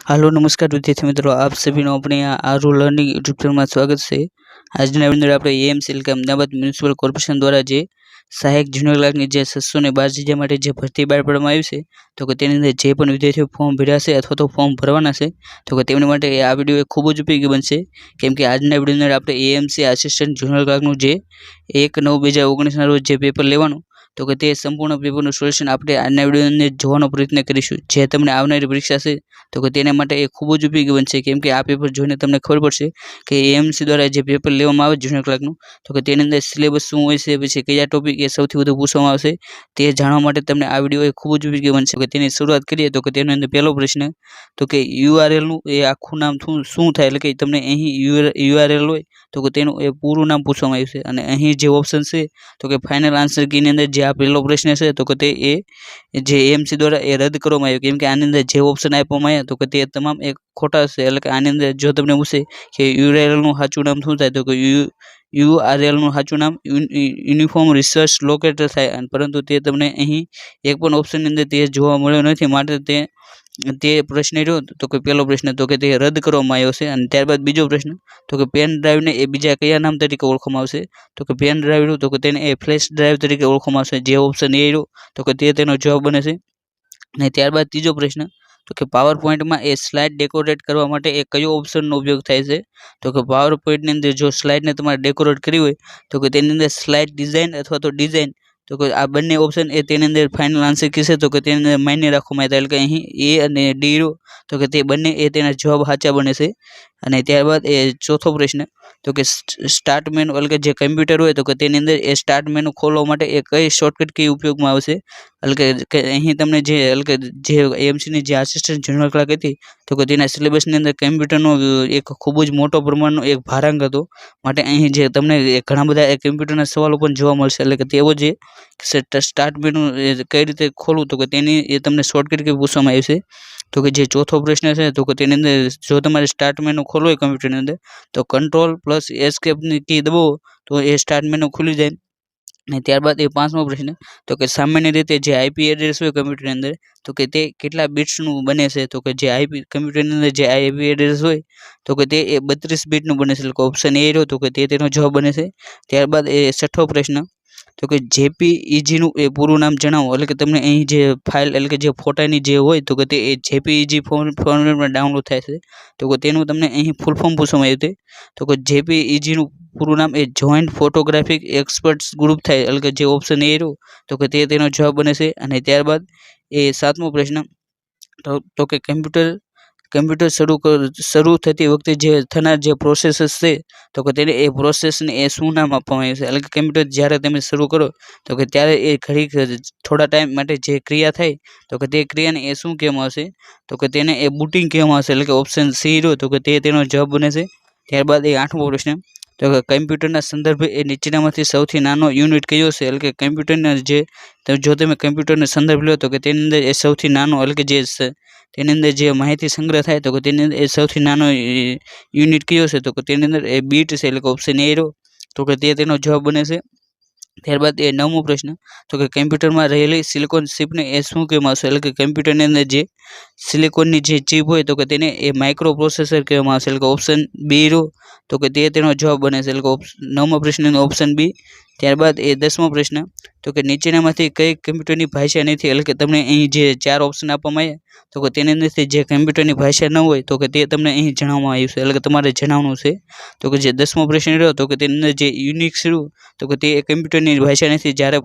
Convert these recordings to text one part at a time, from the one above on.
Hello नमस्कार विद्यार्थी मित्रों, आप सभी नो अपने आरू लर्निंग यूट्यूब चैनल में स्वागत है। आज अंदर आप एएमसीएल के अमदावाद म्युनिसिपल कॉर्पोरेशन द्वारा जे सहायक जूनियर क्लार्कनी जे 612 जग्या माटे जे भरती बहार पाडवामां आवी छे, तो के तेनी अंदर जे पण विद्यार्थीओ फॉर्म भर्या छे अथवा तो फॉर्म भरवाना छे, तो के तेमनी माटे आ विडियो खूब ज उपयोगी बनशे। केम के आजना विडियो अंदर आपणे एएमसी आसिस्टન્ટ जूनियर क्लार्कनुं जे 1/9/2019 ना रोज जे पेपर लेवानुं, तो कि ते संपूर्ण पेपरનું સોલ્યુશન આપણે આજના વિડિયોની અંદર જોવાનો પ્રયત્ન કરીશું। જે તમને આવનારી પરીક્ષા છે તો કે તેના માટે એ ખૂબ જ ઉપયોગી બનશે, કેમ કે આ પેપર જોઈને તમને ખબર પડશે કે એએમસી દ્વારા જે પેપર લેવામાં આવે જુનિયર ક્લાર્કનું, તો કે તેની અંદર સિલેબસ શું હોય છે, પછી કયા ટોપિક એ સૌથી વધુ પૂછવામાં આવશે તે જાણવા માટે તમને આ વિડિયો એ ખૂબ જ ઉપયોગી બનશે। કે તેની શરૂઆત કરીએ તો કે તેની અંદર પહેલો પ્રશ્ન તો કે યુઆરએલનું એ આખું નામ શું થાય, એટલે કે તમને અહીં યુઆરએલ હોય તો કે તેનું એ પૂરું નામ પૂછવામાં આવ્યું છે। અને અહીં જે ઓપ્શન છે તો કે ફાઇનલ આન્સર કીની અંદર જે આ પહેલો પ્રશ્ન છે તો કે તે જે એએમસી દ્વારા એ રદ કરવામાં આવ્યો, કેમ કે આની અંદર જે ઓપ્શન આપવામાં આવ્યા તો કે તે તમામ એક ખોટા છે। એટલે કે આની અંદર જો તમને પૂછે કે યુઆરએલનું સાચું નામ શું થાય તો કે યુઆરએલનું સાચું નામ યુનિફોર્મ રિસર્ચ લોકેટર થાય, પરંતુ તે તમને અહીં એક પણ ઓપ્શનની અંદર તે જોવા મળ્યો નથી, માટે તે પ્રશ્ન રહ્યો તો કે પહેલો પ્રશ્ન તો કે તે રદ કરવામાં આવ્યો છે। અને ત્યારબાદ બીજો પ્રશ્ન તો કે પેન ડ્રાઈવને એ બીજા કયા નામ તરીકે ઓળખવામાં આવશે, તો કે પેન ડ્રાઈવ તો કે તેને એ ફ્લેશ ડ્રાઈવ તરીકે ઓળખવામાં આવશે। જે ઓપ્શન એ રહ્યો તો કે તે તેનો જવાબ બને છે। અને ત્યારબાદ ત્રીજો પ્રશ્ન તો કે પાવર પોઈન્ટમાં એ સ્લાઇડ ડેકોરેટ કરવા માટે એ કયો ઓપ્શનનો ઉપયોગ થાય છે, તો કે પાવર પોઈન્ટની અંદર જો સ્લાઇડને તમારે ડેકોરેટ કરવી હોય તો કે તેની અંદર સ્લાઇડ ડિઝાઇન અથવા તો ડિઝાઇન, તો કે આ બંને ઓપ્શન એ તેની અંદર ફાઇનલ આન્સર કીશે તો કે તેની અંદર માન્ય રાખવામાં આવ્યા, એટલે કે અહીં એ અને ડી રહ્યો તો કે તે બંને એ તેના જવાબ સાચા બને છે। અને ત્યારબાદ એ ચોથો પ્રશ્ન તો કે સ્ટાર્ટ મેનુ, એટલે કે જે કમ્પ્યુટર હોય તો કે તેની અંદર એ સ્ટાર્ટ મેનુ ખોલવા માટે એ કઈ શોર્ટકટ કી ઉપયોગમાં આવશે, એટલે કે અહીં તમને જે એટલે કે જે એએમસીની જે આસિસ્ટન્ટ જનરલ ક્લાર્ક હતી તો કે તેના સિલેબસની અંદર કમ્પ્યુટરનો એક ખૂબ જ મોટો પ્રમાણનો એક ભારાંક હતો, માટે અહીં જે તમને ઘણા બધા કમ્પ્યુટરના સવાલો પણ જોવા મળશે। એટલે કે તેઓ જે સ્ટાર્ટ મેનુ કઈ રીતે ખોલવું તો કે તેની એ તમને શોર્ટકટ કી પૂછવામાં આવી છે। તો કે જે ચોથો પ્રશ્ન છે તો કે તેની અંદર જો તમારે સ્ટાર્ટ મેનુ ખોલવું હોય કમ્પ્યુટરની અંદર તો કંટ્રોલ+ એસ્કેપની કી દબાવો તો એ સ્ટાર્ટ મેનુ ખુલી જાય। અને ત્યારબાદ એ પાંચમો પ્રશ્ન તો કે સામાન્ય રીતે જે આઈપી એડ્રેસ હોય કમ્પ્યુટરની અંદર તો કે તે કેટલા બિટ્સનું બને છે, તો કે જે આઈપી કમ્પ્યુટરની અંદર જે આઈપી એડ્રેસ હોય તો કે તે 32 બીટનું બને છે, એટલે કે ઓપ્શન એ રહ્યો તો કે તે તેનો જવાબ બને છે। ત્યારબાદ એ છઠ્ઠો પ્રશ્ન તો કે જેપીઈજીનું એ પૂરું નામ જણાવો, એટલે કે તમને અહીં જે ફાઇલ એટલે કે જે ફોટાની જે હોય તો કે તે જેપીઈજી ફોર્મેટમાં ડાઉનલોડ થાય છે, તો કે તેનું તમને અહીં ફૂલ ફોર્મ પૂછવામાં આવ્યું છે। તો કે જેપીઈજીનું પૂરું નામ એ જોઈન્ટ ફોટોગ્રાફિક એક્સપર્ટ્સ ગ્રુપ થાય, એટલે કે જે ઓપ્શન એ રહ્યો તો કે તે તેનો જવાબ બને છે। અને ત્યારબાદ એ સાતમો પ્રશ્ન તો કે કમ્પ્યુટર શરૂ થતી વખતે જે થનાર જે પ્રોસેસ છે તો કે તેને એ પ્રોસેસને એ શું નામ આપવામાં આવ્યું છે, એટલે કે કમ્પ્યુટર જ્યારે તમે શરૂ કરો તો કે ત્યારે એ થોડા ટાઈમ માટે જે ક્રિયા થાય તો કે તે ક્રિયાને એ શું કહેવામાં આવશે, તો કે તેને એ બુટિંગ કહેવામાં આવશે, એટલે કે ઓપ્શન સી રહ્યો તો કે તે તેનો જવાબ બને છે। ત્યારબાદ એ આઠમો પ્રશ્ન તો કે કમ્પ્યુટરના સંદર્ભે એ નીચેનામાંથી સૌથી નાનો યુનિટ કયો છે, એટલે કે કમ્પ્યુટરના જે જો તમે કમ્પ્યુટરનો સંદર્ભ લો તો કે તેની અંદર એ સૌથી નાનો એટલે કે જે તેની અંદર જે માહિતી સંગ્રહ થાય તો કે તેની અંદર એ સૌથી નાનો યુનિટ કયો છે, તો કે તેની અંદર એ બીટ છે, એટલે કે ઓપ્શન એ રહ્યો તો કે તે તેનો જવાબ બને છે। ત્યારબાદ એ નવમો પ્રશ્ન તો કે કમ્પ્યુટરમાં રહેલી સિલિકોન ચિપને એ શું કહેવામાં આવશે, એટલે કે કમ્પ્યુટરની અંદર જે સિલિકોનની જે ચિપ હોય તો કે તેને એ માઇક્રો પ્રોસેસર કહેવામાં આવશે, એટલે કે ઓપ્શન બી રહ્યો તો કે તે તેનો જવાબ બને છે, એટલે કે નવમા પ્રશ્નનો ઓપ્શન બી। ત્યારબાદ એ 10મો પ્રશ્ન તો કે નીચેનામાંથી કઈ કમ્પ્યુટરની ભાષા નથી, એટલે કે તમને અહીં જે 4 ઓપ્શન આપવામાં આવ્યા તો કે તેની અંદરથી જે કમ્પ્યુટરની ભાષા ન હોય તો કે તે તમને અહીં જણાવવામાં આવ્યું છે, એટલે કે તમારે જણાવવાનું છે। તો કે જે 10મો પ્રશ્ન રહ્યો તો કે તેની અંદર જે યુનિક્સ રહ્યું તો કે તે કમ્પ્યુટરની ભાષા નથી, જ્યારે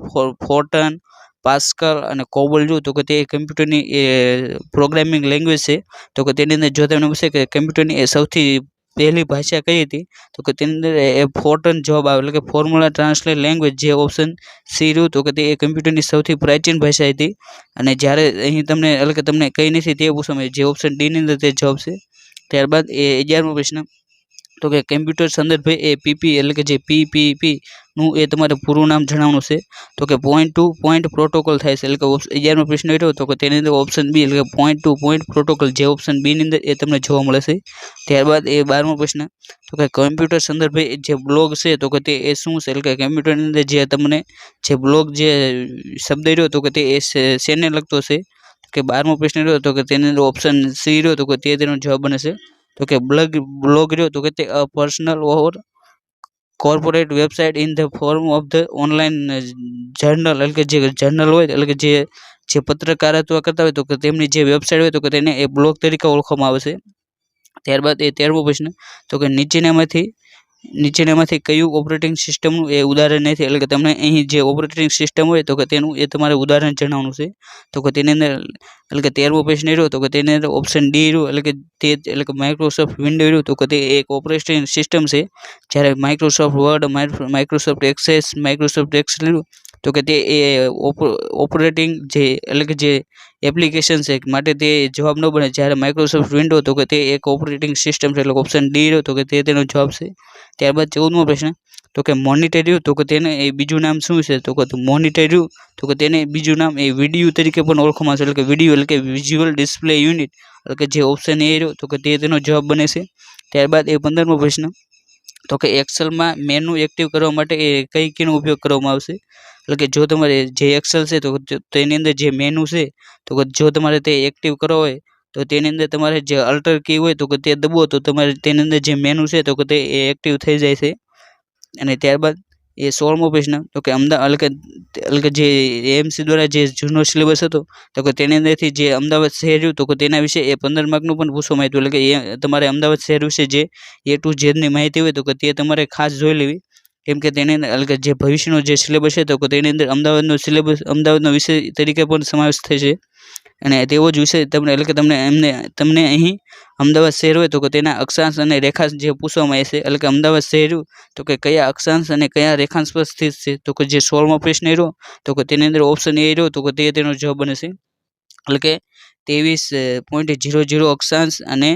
ફોર્ટન, પાસ્કલ અને કોબોલ જો તો કે તે કમ્પ્યુટરની એ પ્રોગ્રામિંગ લેંગ્વેજ છે, તો કે તેની અંદર જો તમને પૂછે કે કમ્પ્યુટરની એ સૌથી પહેલી ભાષા કઈ હતી તો કે તેની અંદર એ ફોર્ટન જવાબ આવે, એટલે કે ફોર્મ્યુલા ટ્રાન્સલેટ લેંગ્વેજ જે ઓપ્શન સી રહ્યું તો કે તે કમ્પ્યુટરની સૌથી પ્રાચીન ભાષા હતી। અને જ્યારે અહીં તમને એટલે કે તમને કઈ નથી તે પૂછવામાં જે ઓપ્શન ડી ની અંદર તે જવાબ છે। ત્યારબાદ એ 11મો પ્રશ્ન તો કે કમ્પ્યુટર સંદર્ભે એ પીપી એટલે કે જે પીપીપી નું એ તમારે પૂરું નામ જણાવવાનું છે, તો કે પોઈન્ટ ટુ પોઈન્ટ પ્રોટોકોલ થાય છે, એટલે કે 11મો પ્રશ્ન રહ્યો તો કે તેની અંદર ઓપ્શન બી એટલે કે પોઈન્ટ ટુ પોઈન્ટ પ્રોટોકોલ જે ઓપ્શન બી ની અંદર એ તમને જોવા મળે છે। ત્યારબાદ એ 12મો પ્રશ્ન તો કે કમ્પ્યુટર સંદર્ભે જે બ્લોગ છે તો કે તે એ શું છે, એટલે કે કમ્પ્યુટરની અંદર જે તમને જે બ્લોગ જે શબ્દ રહ્યો તો કે તે શેને લગતો છે, કે 12મો પ્રશ્ન રહ્યો તો કે તેની અંદર ઓપ્શન સી રહ્યો તો કે તે તેનો જવાબ બને છે. તો કે બ્લોગ રહ્યો તો કે તે personal or corporate website in the form of the online journal, એટલે કે જે જર્નલ હોય એટલે કે જે પત્રકારત્વ કરતા હોય તો કે તેમની જે વેબસાઇટ હોય તો કે તેને એ બ્લોગ તરીકે ઓળખવામાં આવે છે. ત્યારબાદ એ 13મો પ્રશ્ન તો કે નીચેનામાંથી કયું ઓપરેટિંગ સિસ્ટમનું એ ઉદાહરણ નથી, એટલે કે તમને અહીં જે ઓપરેટિંગ સિસ્ટમ હોય તો કે તેનું એ તમારે ઉદાહરણ જણાવવાનું છે. તો કે તેની અંદર એટલે કે 13મો પ્રશ્ન રહ્યો તો કે તેની અંદર ઓપ્શન ડી રહ્યું એટલે કે માઇક્રોસોફ્ટ વિન્ડો રહ્યું તો કે તે એક ઓપરેટિંગ સિસ્ટમ છે. જ્યારે Microsoft Word, Microsoft Access, Microsoft Excel રહ્યું તો કે તે એ ઓપરેટિંગ એટલે કે જે એપ્લિકેશન છે માટે તે જવાબ ન બને. જ્યારે માઇક્રોસોફ્ટ વિન્ડો તો કે તે એક ઓપરેટિંગ સિસ્ટમ છે, એટલે ઓપ્શન ડી રહ્યો તો કે તે તેનો જવાબ છે. ત્યારબાદ 14મો પ્રશ્ન તો કે મોનિટર રહ્યું તો કે તેને એ બીજું નામ શું છે, તો કે મોનિટર રહ્યું તો કે તેને બીજું નામ એ વિડીયો તરીકે પણ ઓળખવામાં આવે છે, એટલે કે વિડીયો એટલે કે વિઝ્યુઅલ ડિસ્પ્લે યુનિટ, એટલે કે જે ઓપ્શન એ રહ્યો તો કે તે તેનો જવાબ બને છે. ત્યારબાદ એ 15મો પ્રશ્ન તો કે એક્સેલમાં મેનુ એક્ટિવ કરવા માટે એ કઈ કીનો ઉપયોગ કરવામાં આવશે, એટલે કે જો તમારે જે એક્સેલ છે તો તેની અંદર જે મેનુ છે તો કે જો તમારે તે એક્ટિવ કરવો હોય તો તેની અંદર તમારે જે અલ્ટર કી હોય તો કે તે દબાવો તો તમારે તેની અંદર જે મેનુ છે તો કે તે એક્ટિવ થઈ જાય છે. અને ત્યારબાદ એ 16મો પ્રશ્ન તો કે એટલે કે જે એએમસી દ્વારા જે જૂનો સિલેબસ હતો તો કે તેની અંદરથી જે અમદાવાદ શહેર રહ્યું તો કે તેના વિશે એ 15 માર્કનું પણ પૂછવામાં આવ્યું, એટલે કે એ તમારે અમદાવાદ શહેર વિશે જે A to Z ની માહિતી હોય તો કે તે તમારે ખાસ જોઈ લેવી, કેમ કે તેની અંદર એટલે કે જે ભવિષ્યનો જે સિલેબસ છે તો કે તેની અંદર અમદાવાદનો વિષય તરીકે પણ સમાવેશ થશે. અને તેવો જ વિષય એટલે કે તમને અહીં અમદાવાદ શહેર હોય તો કે તેના અક્ષાંશ અને રેખાંશ જે પૂછવામાં આવે છે, એટલે કે અમદાવાદ શહેર તો કે કયા અક્ષાંશ અને કયા રેખાંશ પર સ્થિત છે, તો કે જે 16મો પ્રશ્ન રહ્યો તો કે તેની અંદર ઓપ્શન એ રહ્યો તો કે તે તેનો જવાબ બને છે, એટલે કે 23.00 અક્ષાંશ અને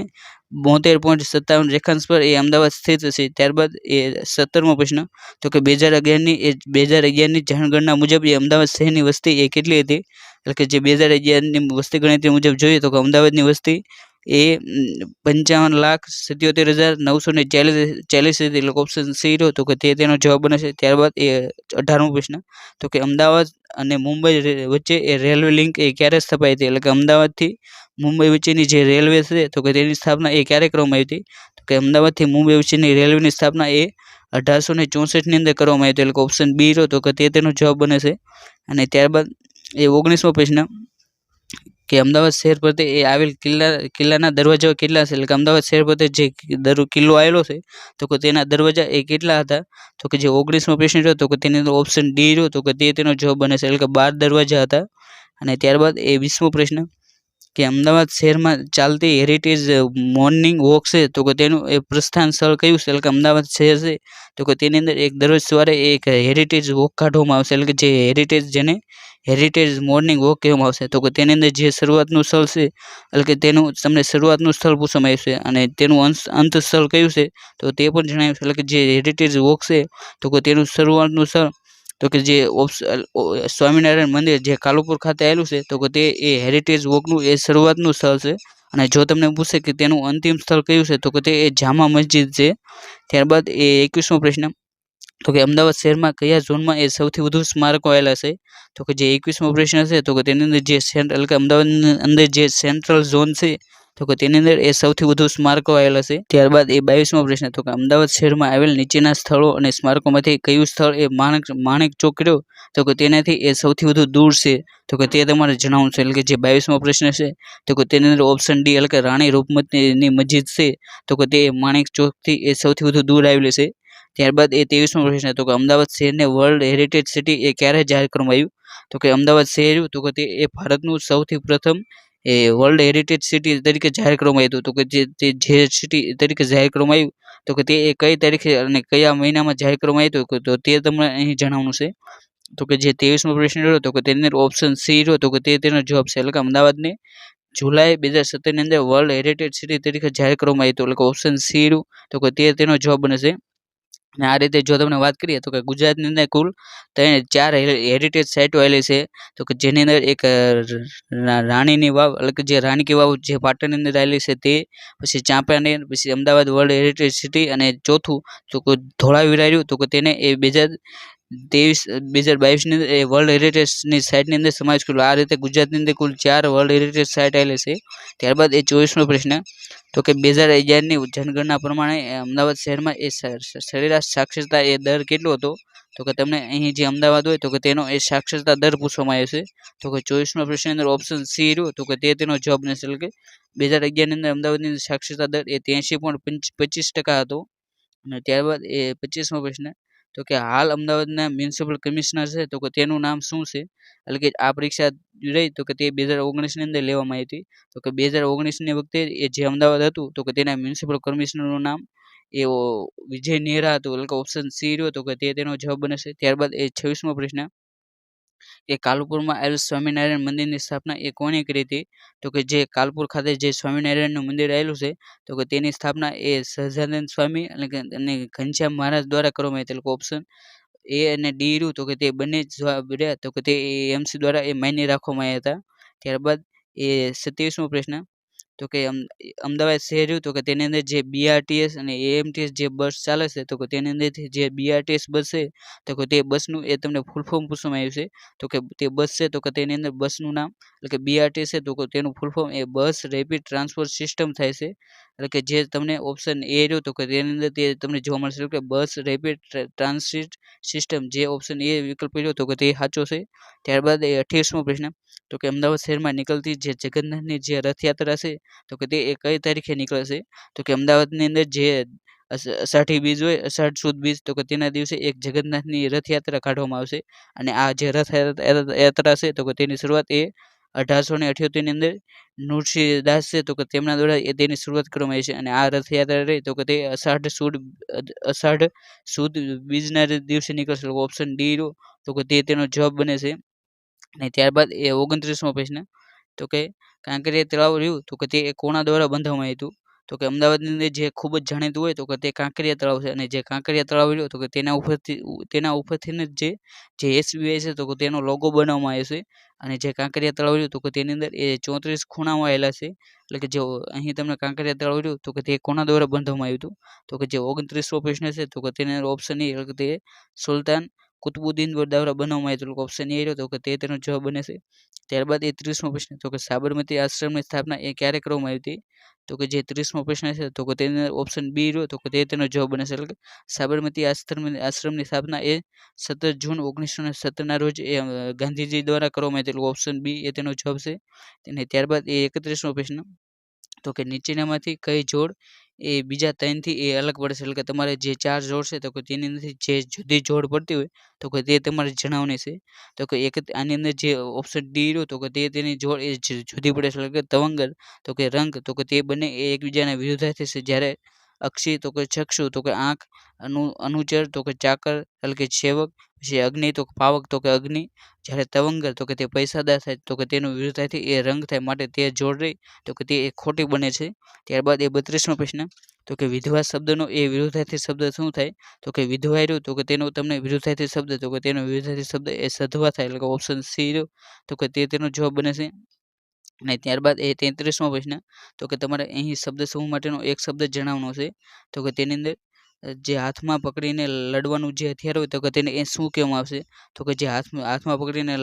72.57 રેખાંશ પર એ અમદાવાદ સ્થિત છે. ત્યારબાદ એ 17મો પ્રશ્ન તો કે 2011ની જનગણના મુજબ એ અમદાવાદ શહેરની વસ્તી એ કેટલી હતી, એટલે કે જે 2011ની વસ્તી ગણતરી મુજબ જોઈએ તો કે અમદાવાદની વસ્તી એ 55,77,940 હતી, એટલે ઓપ્શન સી રહ્યો તો કે તે તેનો જવાબ બને છે. ત્યારબાદ એ 18મો પ્રશ્ન તો કે અમદાવાદ અને મુંબઈ વચ્ચે એ રેલવે લિંક એ ક્યારે સ્થપાઈ હતી, એટલે કે અમદાવાદથી મુંબઈ વચ્ચેની જે રેલવે છે તો કે તેની સ્થાપના એ ક્યારે કરવામાં આવી હતી, તો કે અમદાવાદથી મુંબઈ વચ્ચેની રેલવેની સ્થાપના એ 1864ની અંદર કરવામાં આવી હતી, એટલે કે ઓપ્શન બી રહ્યો તો કે તે તેનો જવાબ બને છે. અને ત્યારબાદ એ 19મો પ્રશ્ન કે અમદાવાદ શહેર પરથી એ આવેલ કિલ્લાના દરવાજા કેટલા છે, એટલે કે અમદાવાદ શહેર પરથી જે કિલ્લો આવેલો છે તો કે તેના દરવાજા એ કેટલા હતા, તો કે જે 19મો પ્રશ્ન રહ્યો તો કે તેની અંદર ઓપ્શન ડી રહ્યો તો કે તે તેનો જવાબ બને છે, એટલે કે 12 દરવાજા હતા. અને ત્યારબાદ એ 20મો પ્રશ્ન કે અમદાવાદ શહેરમાં ચાલતી હેરિટેજ મોર્નિંગ વોક છે તો કે તેનું એ પ્રસ્થાન સ્થળ કયું છે, એટલે કે અમદાવાદ શહેર છે તો કે તેની અંદર એક દરરોજ સવારે એક હેરિટેજ વોક કાઢવામાં આવશે, એટલે કે જે હેરિટેજ મોર્નિંગ વોક કહેવામાં આવશે. તો કે તેની અંદર જે શરૂઆતનું સ્થળ છે એટલે કે તેનું તમને શરૂઆતનું સ્થળ પૂછવામાં આવશે અને તેનું અંત સ્થળ કયું છે તો તે પણ જણાવ્યું છે, એટલે કે જે હેરિટેજ વોક છે તો કે તેનું શરૂઆતનું સ્થળ તો કે જે સ્વામિનારાયણ મંદિર જે કાલુપુર ખાતે આવેલું છે તો કે તે એ હેરિટેજ વોકનું એ શરૂઆતનું સ્થળ છે. અને જો તમને પૂછે કે તેનું અંતિમ સ્થળ કયું છે તો કે તે એ જામા મસ્જિદ છે. ત્યારબાદ એ 21મો પ્રશ્ન તો કે અમદાવાદ શહેરમાં કયા ઝોનમાં એ સૌથી વધુ સ્મારકો આવેલા છે, તો કે જે 21મો પ્રશ્ન છે તો કે તેની અંદર જે એટલે કે અમદાવાદની અંદર જે સેન્ટ્રલ ઝોન છે તો કે તેની અંદર એ સૌથી વધુ સ્મારકો આવેલા છે. ત્યારબાદ એ 22મો પ્રશ્ન તો કે અમદાવાદ શહેરમાં આવેલ નીચેના સ્થળો અને સ્મારકોમાંથી કયું સ્થળ એ માણેક ચોક રહ્યો તો કે તેનાથી એ સૌથી વધુ દૂર છે, તો કે તે તમારે જણાવવું છે, એટલે કે જે 22મો પ્રશ્ન છે તો કે તેની અંદર ઓપ્શન ડી એટલે કે રાણી રૂપમતીની મસ્જિદ છે તો કે તે માણેક ચોકથી એ સૌથી વધુ દૂર આવેલી છે. ત્યારબાદ એ 23મો પ્રશ્ન તો કે અમદાવાદ શહેરને વર્લ્ડ હેરિટેજ સિટી એ ક્યારે જાહેર કરવામાં આવ્યું, તો કે અમદાવાદ શહેર તો કે તે એ ભારતનું સૌથી પ્રથમ એ વર્લ્ડ હેરિટેજ સિટી તરીકે જાહેર કરવામાં આવ્યું હતું, તો કે જે સિટી તરીકે જાહેર કરવામાં આવ્યું તો કે તે એ કઈ તારીખે અને કયા મહિનામાં જાહેર કરવામાં આવ્યું હતું તો તે તમને અહીં જણાવવાનું છે. તો કે જે 23મો પ્રશ્ન રહ્યો તો કે તેની અંદર ઓપ્શન સી રહ્યો તો કે તેનો જવાબ છે, એટલે કે અમદાવાદને જુલાઈ 2017ની અંદર વર્લ્ડ હેરિટેજ સિટી તરીકે જાહેર કરવામાં આવ્યું હતું, એટલે કે ઓપ્શન સી રહ્યું તો કે તેનો જવાબ બને છે. અને આ રીતે જો તમને વાત કરીએ તો કે ગુજરાતની અંદર કુલ 4 હેરિટેજ સાઇટો આવેલી છે, તો કે જેની અંદર એક રાણીની વાવ એટલે કે જે રાણી કી વાવ જે પાટણની અંદર આવેલી છે તે, પછી ચાંપાનેર, પછી અમદાવાદ વર્લ્ડ હેરિટેજ સિટી અને ચોથું તો કે ધોળાવીરા રહ્યું તો કે તેને એ 2022ની અંદર એ વર્લ્ડ હેરિટેજની સાઇટની અંદર સમાવેશ કરેલો. આ રીતે ગુજરાતની અંદર કુલ 4 વર્લ્ડ હેરિટેજ સાઇટ આવેલી છે. ત્યારબાદ એ 24મો પ્રશ્ન, તો કે 2011ની જનગણના પ્રમાણે અમદાવાદ શહેરમાં એ સરેરાશ સાક્ષરતા એ દર કેટલો હતો? તો કે તમને અહીં જે અમદાવાદ હોય તો કે તેનો એ સાક્ષરતા દર પૂછવામાં આવ્યો છે. તો કે 24મા પ્રશ્નની અંદર ઓપ્શન સી રહ્યો, તો કે તે તેનો જવાબ નથી. એટલે કે 2011ની અંદર અમદાવાદની અંદર સાક્ષરતા દર એ 83.25% હતો. અને ત્યારબાદ એ 25મો પ્રશ્ન, તો કે હાલ અમદાવાદના મ્યુનિસિપલ કમિશનર છે તો કે તેનું નામ શું છે? એટલે કે આ પરીક્ષા રહી તો કે તે 2019ની અંદર લેવામાં આવી હતી. તો કે 2019ની વખતે એ જે અમદાવાદ હતું તો કે તેના મ્યુનિસિપલ કમિશનરનું નામ એ વિજય નેહરા હતું. એટલે કે ઓપ્શન સી રહ્યો, તો કે તે તેનો જવાબ બને છે. ત્યારબાદ એ 26મો પ્રશ્ન, કે કાલુપુરમાં આવેલ સ્વામિનારાયણ મંદિરની સ્થાપના એ કોણે કરી હતી? તો કે જે કાલુપુર ખાતે જે સ્વામિનારાયણનું મંદિર આવેલું છે તો કે તેની સ્થાપના એ સહજાનંદ સ્વામી અને ઘનશ્યામ મહારાજ દ્વારા કરવામાં આવી. એટલે ઓપ્શન એ અને ડી રહ્યું, તો કે તે બંને જવાબ રહ્યા તો કે તે એમસી દ્વારા એ માન્ય રાખવામાં આવ્યા હતા. ત્યારબાદ એ 27મો પ્રશ્ન, તો કે અમદાવાદ શહેર રહ્યું તો કે તેની અંદર જે બીઆરટીએસ અને એએમટીએસ જે બસ ચાલે છે તો કે તેની અંદરથી જે બીઆરટીએસ બસ છે તો કે તે બસનું એ તમને ફૂલ ફોર્મ પૂછવામાં આવ્યું છે. તો કે તે બસ છે તો કે તેની અંદર બસનું નામ એટલે કે બીઆરટીએસ છે તો કે તેનું ફૂલ ફોર્મ એ બસ રેપિડ ટ્રાન્સપોર્ટ સિસ્ટમ થાય છે. એટલે કે જે તમને ઓપ્શન એ રહ્યો તો કે તેની અંદર તે તમને જોવા મળશે કે બસ રેપિડ ટ્રાન્સિટ સિસ્ટમ, જે ઓપ્શન એ વિકલ્પ રહ્યો તો કે તે સાચો છે. ત્યારબાદ એ 28મો પ્રશ્ન, તો કે અમદાવાદ શહેરમાં નીકળતી જે જગન્નાથની જે રથયાત્રા છે તો કે તે એ કઈ તારીખે નીકળે છે? તો કે અમદાવાદની અંદર જે અષાઢી બીજ હોય, અષાઢ સુદ બીજ, તો કે તેના દિવસે એક જગન્નાથની રથયાત્રા કાઢવામાં આવશે. અને આ જે રથયાત્રા છે તો કે તેની શરૂઆત એ 1878ની અંદર નૃસિંહ દાસ છે તો કે તેમના દ્વારા તેની શરૂઆત કરવામાં આવી છે. અને આ રથયાત્રા રહી તો કે તે અષાઢ સુદ બીજના દિવસે નીકળશે. ઓપ્શન ડી રહ્યો, તો કે તે તેનો જવાબ બને છે. અને ત્યારબાદ એ 29મો પ્રશ્ન, તો કે કાંકરિયા તળાવ રહ્યું તો કે તે કોના દ્વારા બંધાવવામાં આવ્યું હતું? તો કે અમદાવાદની અંદર જે ખૂબ જ જાણીતું હોય તો કે તે કાંકરિયા તળાવ છે. અને જે કાંકરિયા તળાવ રહ્યું તો કે તેના ઉપરથી જે એસબીઆઈ છે તો કે તેનો લોગો બનાવવામાં આવ્યો છે. અને જે કાંકરિયા તળાવ રહ્યું તો કે તેની અંદર એ 34 ખૂણાઓ આવેલા છે. એટલે કે જે અહીં તમને કાંકરિયા તળાવ રહ્યું તો કે તે કોના દ્વારા બંધાવવામાં આવ્યું હતું? તો કે જે 29મો પ્રશ્ન છે તો કે તેની અંદર ઓપ્શન એ એટલે કે તે સુલતાન કુતુબુદ્દીન દ્વારા બનાવવામાં આવ્યું હતું. ઓપ્શન એ રહ્યો તો કે તે તેનો જવાબ બને છે. ત્યારબાદ એ 30મો પ્રશ્ન, તો કે સાબરમતી આશ્રમની સ્થાપના એ ક્યારે કરવામાં આવી હતી? તો કે જે 30મો પ્રશ્ન છે તો કે તેની અંદર ઓપ્શન બી રહ્યો તો કે તે તેનો જવાબ બને છે. એટલે કે સાબરમતી આશ્રમની સ્થાપના એ 17 જૂન 1917ના રોજ એ ગાંધીજી દ્વારા કરવામાં આવી હતી. ઓપ્શન બી એ તેનો જવાબ છે. અને ત્યારબાદ એ 31મો પ્રશ્ન, તો કે નીચેનામાંથી કઈ જોડ એ બીજા 3થી એ અલગ પડે છે? એટલે કે તમારે જે 4 જોડ છે તો કે તેની અંદરથી જે જુદી જોડ પડતી હોય તો કે તે તમારે જણાવવાની છે. તો કે આની અંદર જે ઓપ્શન ડી રહ્યો તો કે તેની જોડ એ જુદી પડે છે. એટલે કે તવંગર, તો કે રંગ, તો કે તે બંને એ એકબીજાના વિરુદ્ધાર્થી છે. જ્યારે અક્ષી તો કે ચક્ષુ, તો કે આંખ, અનુચર તો કે ચાકર એટલે કે સેવક, પછી અગ્નિ તો પાવક તો કે અગ્નિ, જ્યારે તવંગર તો કે તે પૈસાદાર થાય તો કે તેનું વિરુદ્ધાર્થી એ રંગ થાય, માટે તે જોડ રહી તો કે તે એ ખોટી બને છે. ત્યારબાદ એ 32મો પ્રશ્ન, તો કે વિધવા શબ્દનો એ વિરુદ્ધાર્થી શબ્દ શું થાય? તો કે વિધવા રહ્યું તો કે તેનો તમને વિરુદ્ધાર્થી શબ્દ તો કે તેનો વિરુદ્ધાર્થી શબ્દ એ સધવા થાય. એટલે કે ઓપ્શન સી રહ્યો તો કે તે તેનો જવાબ બને છે. અને ત્યારબાદ એ 33મો પ્રશ્ન, તો કે તમારે અહીં શબ્દ સમૂહ માટેનો એક શબ્દ જણાવવાનો છે. તો કે તેની અંદર જે હાથમાં પકડીને લડવાનું જે હથિયાર હોય તો કે તેને એ શું કહેવામાં આવશે? તો કે જે હાથમાં પકડીને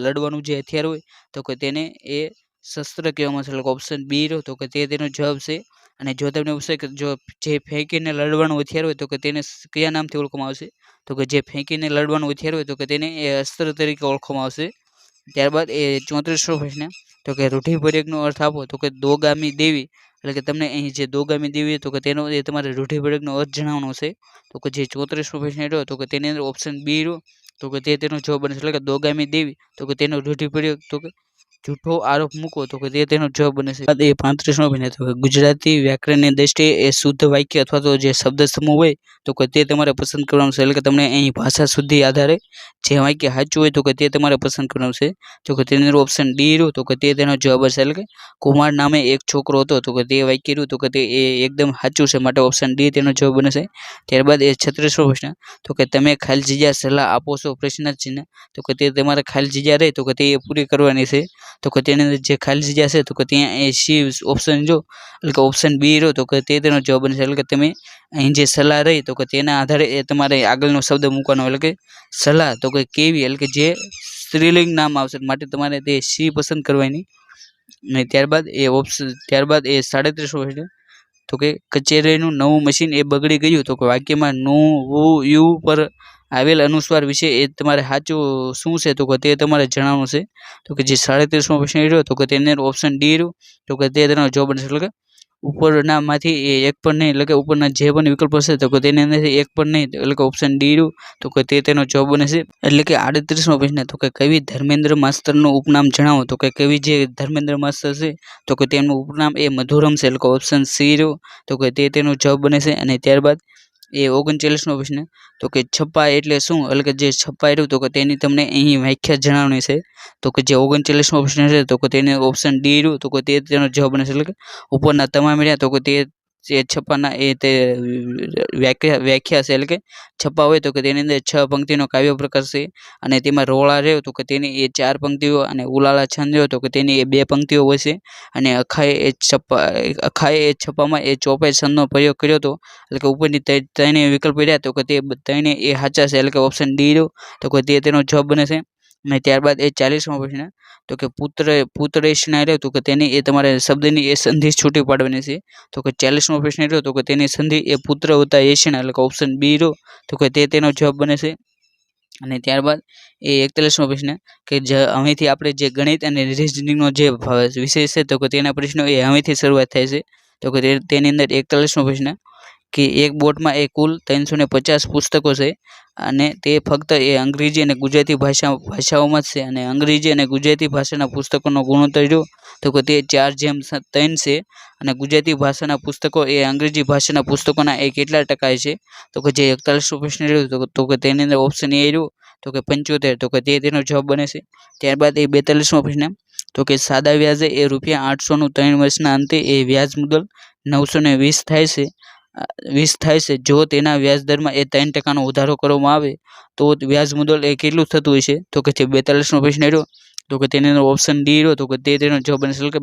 લડવાનું જે હથિયાર હોય તો કે તેને એ શસ્ત્ર કહેવામાં આવશે. એટલે ઓપ્શન બી રહ્યો તો કે તે તેનો જવાબ છે. અને જો તમને પૂછે કે જો જે ફેંકીને લડવાનું હથિયાર હોય તો કે તેને કયા નામથી ઓળખવામાં આવશે? તો કે જે ફેંકીને લડવાનું હથિયાર હોય તો કે તેને એ અસ્ત્ર તરીકે ઓળખવામાં આવશે. ત્યારબાદ એ 34મો પ્રશ્ન, તો કે રૂઢિપ્રયોગનો અર્થ આપો. તો કે દોગામી દેવી, એટલે કે તમને અહીં જે દોગામી દેવી તો કે તેનો એ તમારે રૂઢિપ્રયોગનો અર્થ જણાવવાનો છે. તો કે જે 34મો પ્રશ્ન રહ્યો તો કે તેની અંદર ઓપ્શન બી રહ્યો તો કે તે તેનો જવાબ બને છે. એટલે કે દોગામી દેવી તો કે તેનો રૂઢિપ્રયોગ તો કે જૂઠો આરોપ મૂકો તો કે તે તેનો જવાબ બને છે. એ 35મો પ્રશ્ન, તો કે ગુજરાતી વ્યાકરણની દ્રષ્ટિએ એ શુદ્ધ વાક્ય અથવા તો જે શબ્દ સમૂહ હોય તો કે તે તમારે પસંદ કરવાનું છે. એટલે કે તમને અહીં ભાષા શુદ્ધિ આધારે જે વાક્ય સાચું હોય તો કે તે તમારે પસંદ કરવાનું છે. તો કે તેની અંદર ઓપ્શન ડી રહ્યું તો કે તે તેનો જવાબ હશે. એટલે કે કુમાર નામે એક છોકરો હતો તો કે તે વાક્ય રહ્યું તો કે તે એકદમ સાચું છે, માટે ઓપ્શન ડી તેનો જવાબ બને છે. ત્યારબાદ એ 36મો પ્રશ્ન, તો કે તમે ખાલી જગ્યા સલાહ આપો છો પ્રશ્નાર્થ ચિહ્ન, તો કે તે તમારે ખાલી જગ્યા રહે તો કે તે પૂરી કરવાની છે. તો કે તેની અંદર જે ખાલી જગ્યા છે તો કે ત્યાં એ સી ઓપ્શન જો એટલે કે ઓપ્શન બી રહ્યો તો કે તે તેનો જવાબ બનશે. એટલે કે તમે અહીં જે સલાહ રહી તો કે તેના આધારે એ તમારે આગળનો શબ્દ મૂકવાનો એટલે કે સલાહ તો કે કેવી એટલે કે જે સ્ત્રીલિંગ નામ આવશે માટે તમારે તે સી પસંદ કરવાની. અને ત્યારબાદ એ 37મો પ્રશ્ન તો કે કચેરીનું નવું મશીન એ બગડી ગયું તો કે વાક્યમાં નું વુ યુ પર આવેલ અનુસ્વાર વિશે એ તમારે સાચું શું છે તો કે તે તમારે જણાવવાનું છે. તો કે જે 37મો પ્રશ્ન રહ્યો તો કે તેને ઓપ્શન ડી રહ્યું તો કે તે તેનો જવાબ બનશે. એટલે કે ઉપરનામાંથી એ એક પણ નહીં એટલે કે ઉપરના જે પણ વિકલ્પો છે તો કે તેની અંદરથી એક પણ નહીં એટલે કે ઓપ્શન ડી રહ્યું તો કે તે તેનો જવાબ બને છે. એટલે કે 38મો પ્રશ્ન તો કે કવિ ધર્મેન્દ્ર માસ્તરનું ઉપનામ જણાવો તો કે કવિ જે ધર્મેન્દ્ર માસ્તર છે તો કે તેમનું ઉપનામ એ મધુરમ છે એટલે કે ઓપ્શન સી રહ્યું તો કે તે તેનો જવાબ બને છે. અને ત્યારબાદ એ 39મો પ્રશ્ન તો કે છપ્પા એટલે શું એટલે કે જે છપ્પા રહ્યું તો કે તેની તમને અહીં વ્યાખ્યા જણાવવાની છે. તો કે જે 39મો પ્રશ્ન છે તો કે તેને ઓપ્શન ડી રહ્યું તો કે તે તેનો જવાબ બને છે. એટલે કે ઉપરના તમામ રહ્યા તો કે તે છપ્પાના એ તે વ્યાખ્યા છે એટલે કે છપ્પા હોય તો કે તેની અંદર 6 પંક્તિનો કાવ્ય પ્રકાર છે. અને તેમાં રોળા રહ્યો તો કે તેની એ 4 પંક્તિઓ અને ઉલાળા છંદ રહ્યો તો કે તેની એ 2 પંક્તિઓ હોય છે. અને અખાએ એ છપ્પામાં એ ચોપાઈ છંદનો પ્રયોગ કર્યો હતો એટલે કે ઉપરની ત્રણે વિકલ્પ રહ્યા તો કે તે ત્રણે એ સાચા છે એટલે કે ઓપ્શન ડી રહ્યો તો કે તે તેનો જવાબ બને છે. અને ત્યારબાદ એ 40મો પ્રશ્ન તો કે પુત્રેશના રહ્યો તો કે તેની એ તમારે શબ્દની એ સંધિ છૂટી પાડવાની છે. તો કે 40મો પ્રશ્ન રહ્યો તો કે તેની સંધિ એ પુત્ર વત્તા એશના એટલે કે ઓપ્શન બી રહ્યો તો કે તે તેનો જવાબ બને છે. અને ત્યારબાદ એ 41મો પ્રશ્ન કે હવેથી આપણે જે ગણિત અને રિઝનિંગનો જે વિષય છે તો કે તેના પ્રશ્નો એ હવેથી શરૂઆત થાય છે. તો કે તેની અંદર 41મો પ્રશ્ન કે એક બોટમાં એ કુલ 350 પુસ્તકો છે અને તે ફક્ત એ અંગ્રેજી અને ગુજરાતી ભાષાઓમાં જ છે. અને અંગ્રેજી અને ગુજરાતી ભાષાના પુસ્તકોનો ગુણોત્તર જો તો કે તે 4:3 છે. અને ગુજરાતી ભાષાના પુસ્તકો એ અંગ્રેજી ભાષાના પુસ્તકોના એ કેટલા ટકા છે તો કે જે 41મો પ્રશ્ન રહ્યો તો કે તેની અંદર ઓપ્શન એ રહ્યું તો કે 75 તો કે તે તેનો જવાબ બને છે. ત્યારબાદ એ 42મો પ્રશ્ન તો કે સાદા વ્યાજે એ ₹800નું 3 વર્ષના અંતે એ વ્યાજ મુદલ 920 થાય છે. જો તેના વ્યાજદરમાં એ 3% નો વધારો કરવામાં આવે તો વ્યાજ મુદલ એ કેટલું થતું હશે તો કે જે 42મો પ્રશ્ન રહ્યો તો કે તેની અંદર ઓપ્શન ડી રહ્યો તો કે તે તેનો જવાબ બને છે. એટલે કે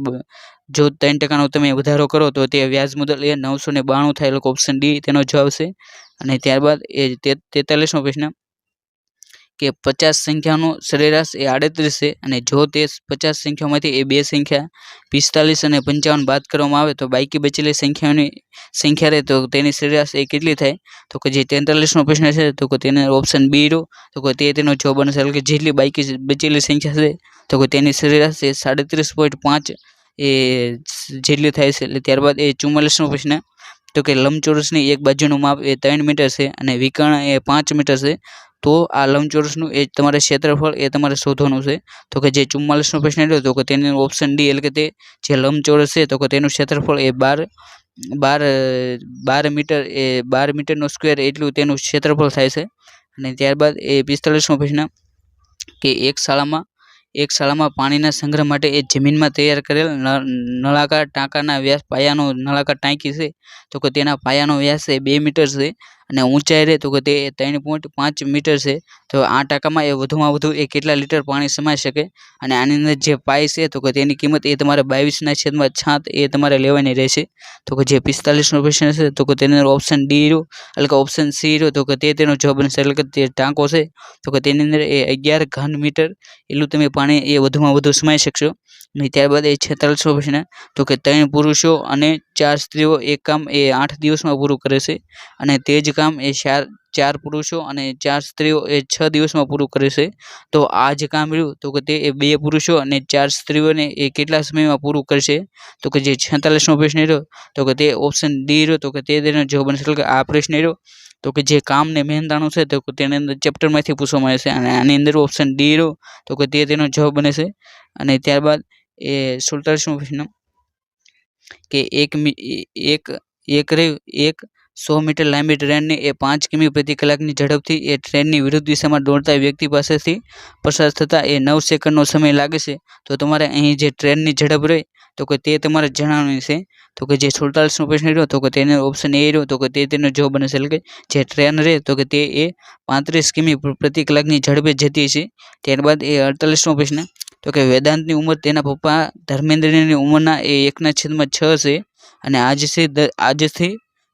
જો 3% નો તમે વધારો કરો તો તે વ્યાજ મુદલ એ 992 થાય એટલે કે ઓપ્શન ડી તેનો જવાબ છે. અને ત્યારબાદ એ 43મો પ્રશ્ન કે 50 સંખ્યાનો સરેરાશ એ 38 છે. અને જો તે 50 સંખ્યાઓમાંથી એ 2 સંખ્યા 45 અને 55 બાદ કરવામાં આવે તો બાકી બચેલી સંખ્યા રહે તો તેની સરેરાશ એ કેટલી થાય તો કે જે 43મો પ્રશ્ન છે તો કે તેને ઓપ્શન બી રહ્યો તો કે તે તેનો જવાબ બનશે. એટલે કે જેટલી બાકી બચેલી સંખ્યા છે તો કે તેની સરેરાશ એ 37.5 એ જેટલી થાય છે. એટલે ત્યારબાદ એ 44મો પ્રશ્ન તો કે લંબચોરસની એક બાજુનું માપ એ 3 મીટર છે અને વિકર્ણ એ 5 મીટર છે. તો આ લંબચોરસનું એ તમારે ક્ષેત્રફળ એ તમારે શોધવાનું છે. તો કે જે 44મો પ્રશ્ન રહ્યો તો કે તેનું ઓપ્શન ડી એટલે કે તે જે લંબચોરસ છે તો કે તેનું ક્ષેત્રફળ એ 12 મીટરનો સ્ક્વેર એટલું તેનું ક્ષેત્રફળ થાય છે. અને ત્યારબાદ એ 45મો પ્રશ્ન કે એક શાળામાં પાણીના સંગ્રહ માટે એ જમીનમાં તૈયાર કરેલ નળાકાર ટાંકાના વ્યાસ પાયાનો નળાકાર ટાંકી છે તો કે તેના પાયાનો વ્યાસ એ 2 મીટર છે અને ઊંચાઈ રહે તો કે તે 3.5 મીટર છે. તો આ ટાંકામાં એ વધુમાં વધુ એ કેટલા લીટર પાણી સમાઈ શકે અને આની અંદર જે પાય છે તો કે તેની કિંમત એ તમારે 22/7 એ તમારે લેવાની રહેશે. તો કે જે 45મો પ્રશ્ન છે તો કે તેની અંદર ઓપ્શન ડી રહ્યો એટલે કે ઓપ્શન સી રહ્યો તો કે તે તેનો જવાબ બનશે. એટલે કે તે ટાંકો છે તો કે તેની અંદર એ 11 ઘન મીટર એટલું તમે પાણી એ વધુમાં વધુ સમાઈ શકશો. અને ત્યારબાદ એ 46મો પ્રશ્ન તો કે 3 પુરુષો અને 4 સ્ત્રીઓ એક કામ એ 8 દિવસમાં પૂરું કરે છે અને તે જ કામ એ 4 પુરુષો અને 4 સ્ત્રીઓ એ 6 દિવસમાં પૂરું કરે છે. તો આ જે કામ રહ્યું તો કે તે 2 પુરુષો અને 4 સ્ત્રીઓને એ કેટલા સમયમાં પૂરું કરશે તો કે જે 46મો પ્રશ્ન રહ્યો તો કે તે ઓપ્શન ડી રહ્યો તો કે તે તેનો જવાબ બનશે. એટલે કે આ પ્રશ્ન રહ્યો તો કે જે કામ ને મહેનતાણું છે તો કે તેની અંદર ચેપ્ટરમાંથી પૂછવામાં આવે છે અને આની અંદર ઓપ્શન ડી રહ્યો તો કે તે તેનો જવાબ બને છે. અને ત્યારબાદ એ 47મો પ્રશ્ન કે એક 100 મીટર લાંબી ટ્રેનને એ 5 કિમી પ્રતિ કલાકની ઝડપથી એ ટ્રેનની વિરુદ્ધ દિશામાં દોડતા વ્યક્તિ પાસેથી પસાર થતાં એ 9 સેકન્ડનો સમય લાગે છે. તો તમારે અહીં જે ટ્રેનની ઝડપ રહે તો કે તે તમારે જણાવવાની છે. તો કે જે 47મો પ્રશ્ન રહ્યો તો કે તેને ઓપ્શન એ રહ્યો તો કે તે તેનો જવાબ બનશે. એટલે કે જે ટ્રેન રહે તો કે તે એ 35 કિમી પ્રતિ કલાકની ઝડપે જતી છે. ત્યારબાદ એ 48મો પ્રશ્ન તો કે વેદાંતની ઉંમર તેના પપ્પા ધર્મેન્દ્રની ઉંમરના એ 1/6 છે અને આજથી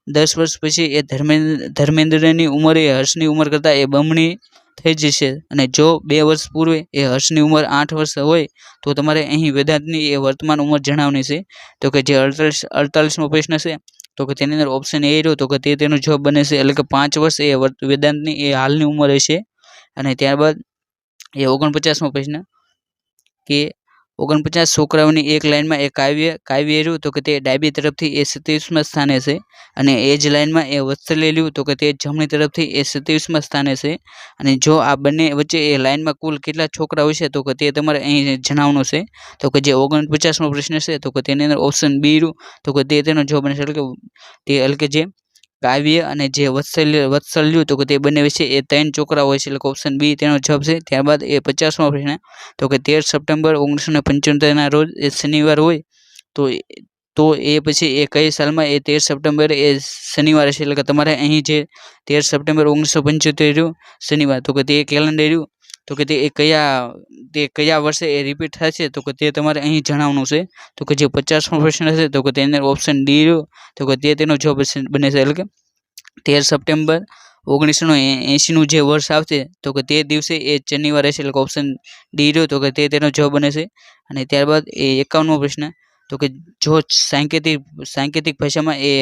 10 વર્ષ પછી એ ધર્મેન્દ્રની ઉંમર એ હર્ષની ઉંમર કરતાં એ બમણી થઈ જશે અને જો 2 વર્ષ પૂર્વે એ હર્ષની ઉંમર 8 વર્ષ હોય તો તમારે અહીં વેદાંતની એ વર્તમાન ઉંમર જણાવવાની છે. તો કે જે 48મો પ્રશ્ન છે તો કે તેની અંદર ઓપ્શન એ રહ્યો તો કે તેનો જવાબ બને છે એટલે કે 5 વર્ષ એ વેદાંતની એ હાલની ઉંમર હશે. અને ત્યારબાદ એ 49મો પ્રશ્ન કે 49 છોકરાઓની એક લાઇનમાં એ કાવ્ય રહ્યું તો કે તે ડાબી તરફથી એ 27મા સ્થાને છે અને એ જ લાઇનમાં એ વત્સલ્ય રહ્યું તો કે તે જમણી તરફથી એ 27મા સ્થાને છે. અને જો આ બંને વચ્ચે એ લાઇનમાં કુલ કેટલા છોકરાઓ છે તો કે તે તમારે અહીં જણાવવાનું છે. તો કે જે 49મો પ્રશ્ન છે તો કે તેની અંદર ઓપ્શન બી રહ્યું તો કે તેનો જવાબ બનશે એટલે કે જે કાવ્ય અને જે વત્સલ્ય તો કે તે બંને વચ્ચે એ 3 છોકરાઓ હોય છે એટલે કે ઓપ્શન બી તેનો જવાબ છે. ત્યારબાદ એ 50મો પ્રશ્ન તો કે 13 સપ્ટેમ્બર 1975ના રોજ એ શનિવાર હોય તો એ પછી એ કઈ સાલમાં એ 13 સપ્ટેમ્બર એ શનિવાર છે એટલે કે તમારે અહીં જે 13 સપ્ટેમ્બર 1975 રહ્યું શનિવાર તો કે તે કેલેન્ડર રહ્યું તો કે તે કયા વર્ષે એ રિપીટ થશે તો કે તે તમારે અહીં જણાવવાનું છે. તો કે જે 50મો પ્રશ્ન છે તો કે તેની અંદર ઓપ્શન ડી રહ્યું તો કે તેનો જવાબ બને છે એટલે કે 13 સપ્ટેમ્બર 1980નું જે વર્ષ આવશે તો કે તે દિવસે એ શનિવાર હશે એટલે કે ઓપ્શન ડી રહ્યો તો કે તેનો જવાબ બને છે. અને ત્યારબાદ એ 51મો પ્રશ્ન તો કે જો સાંકેતિક ભાષામાં એ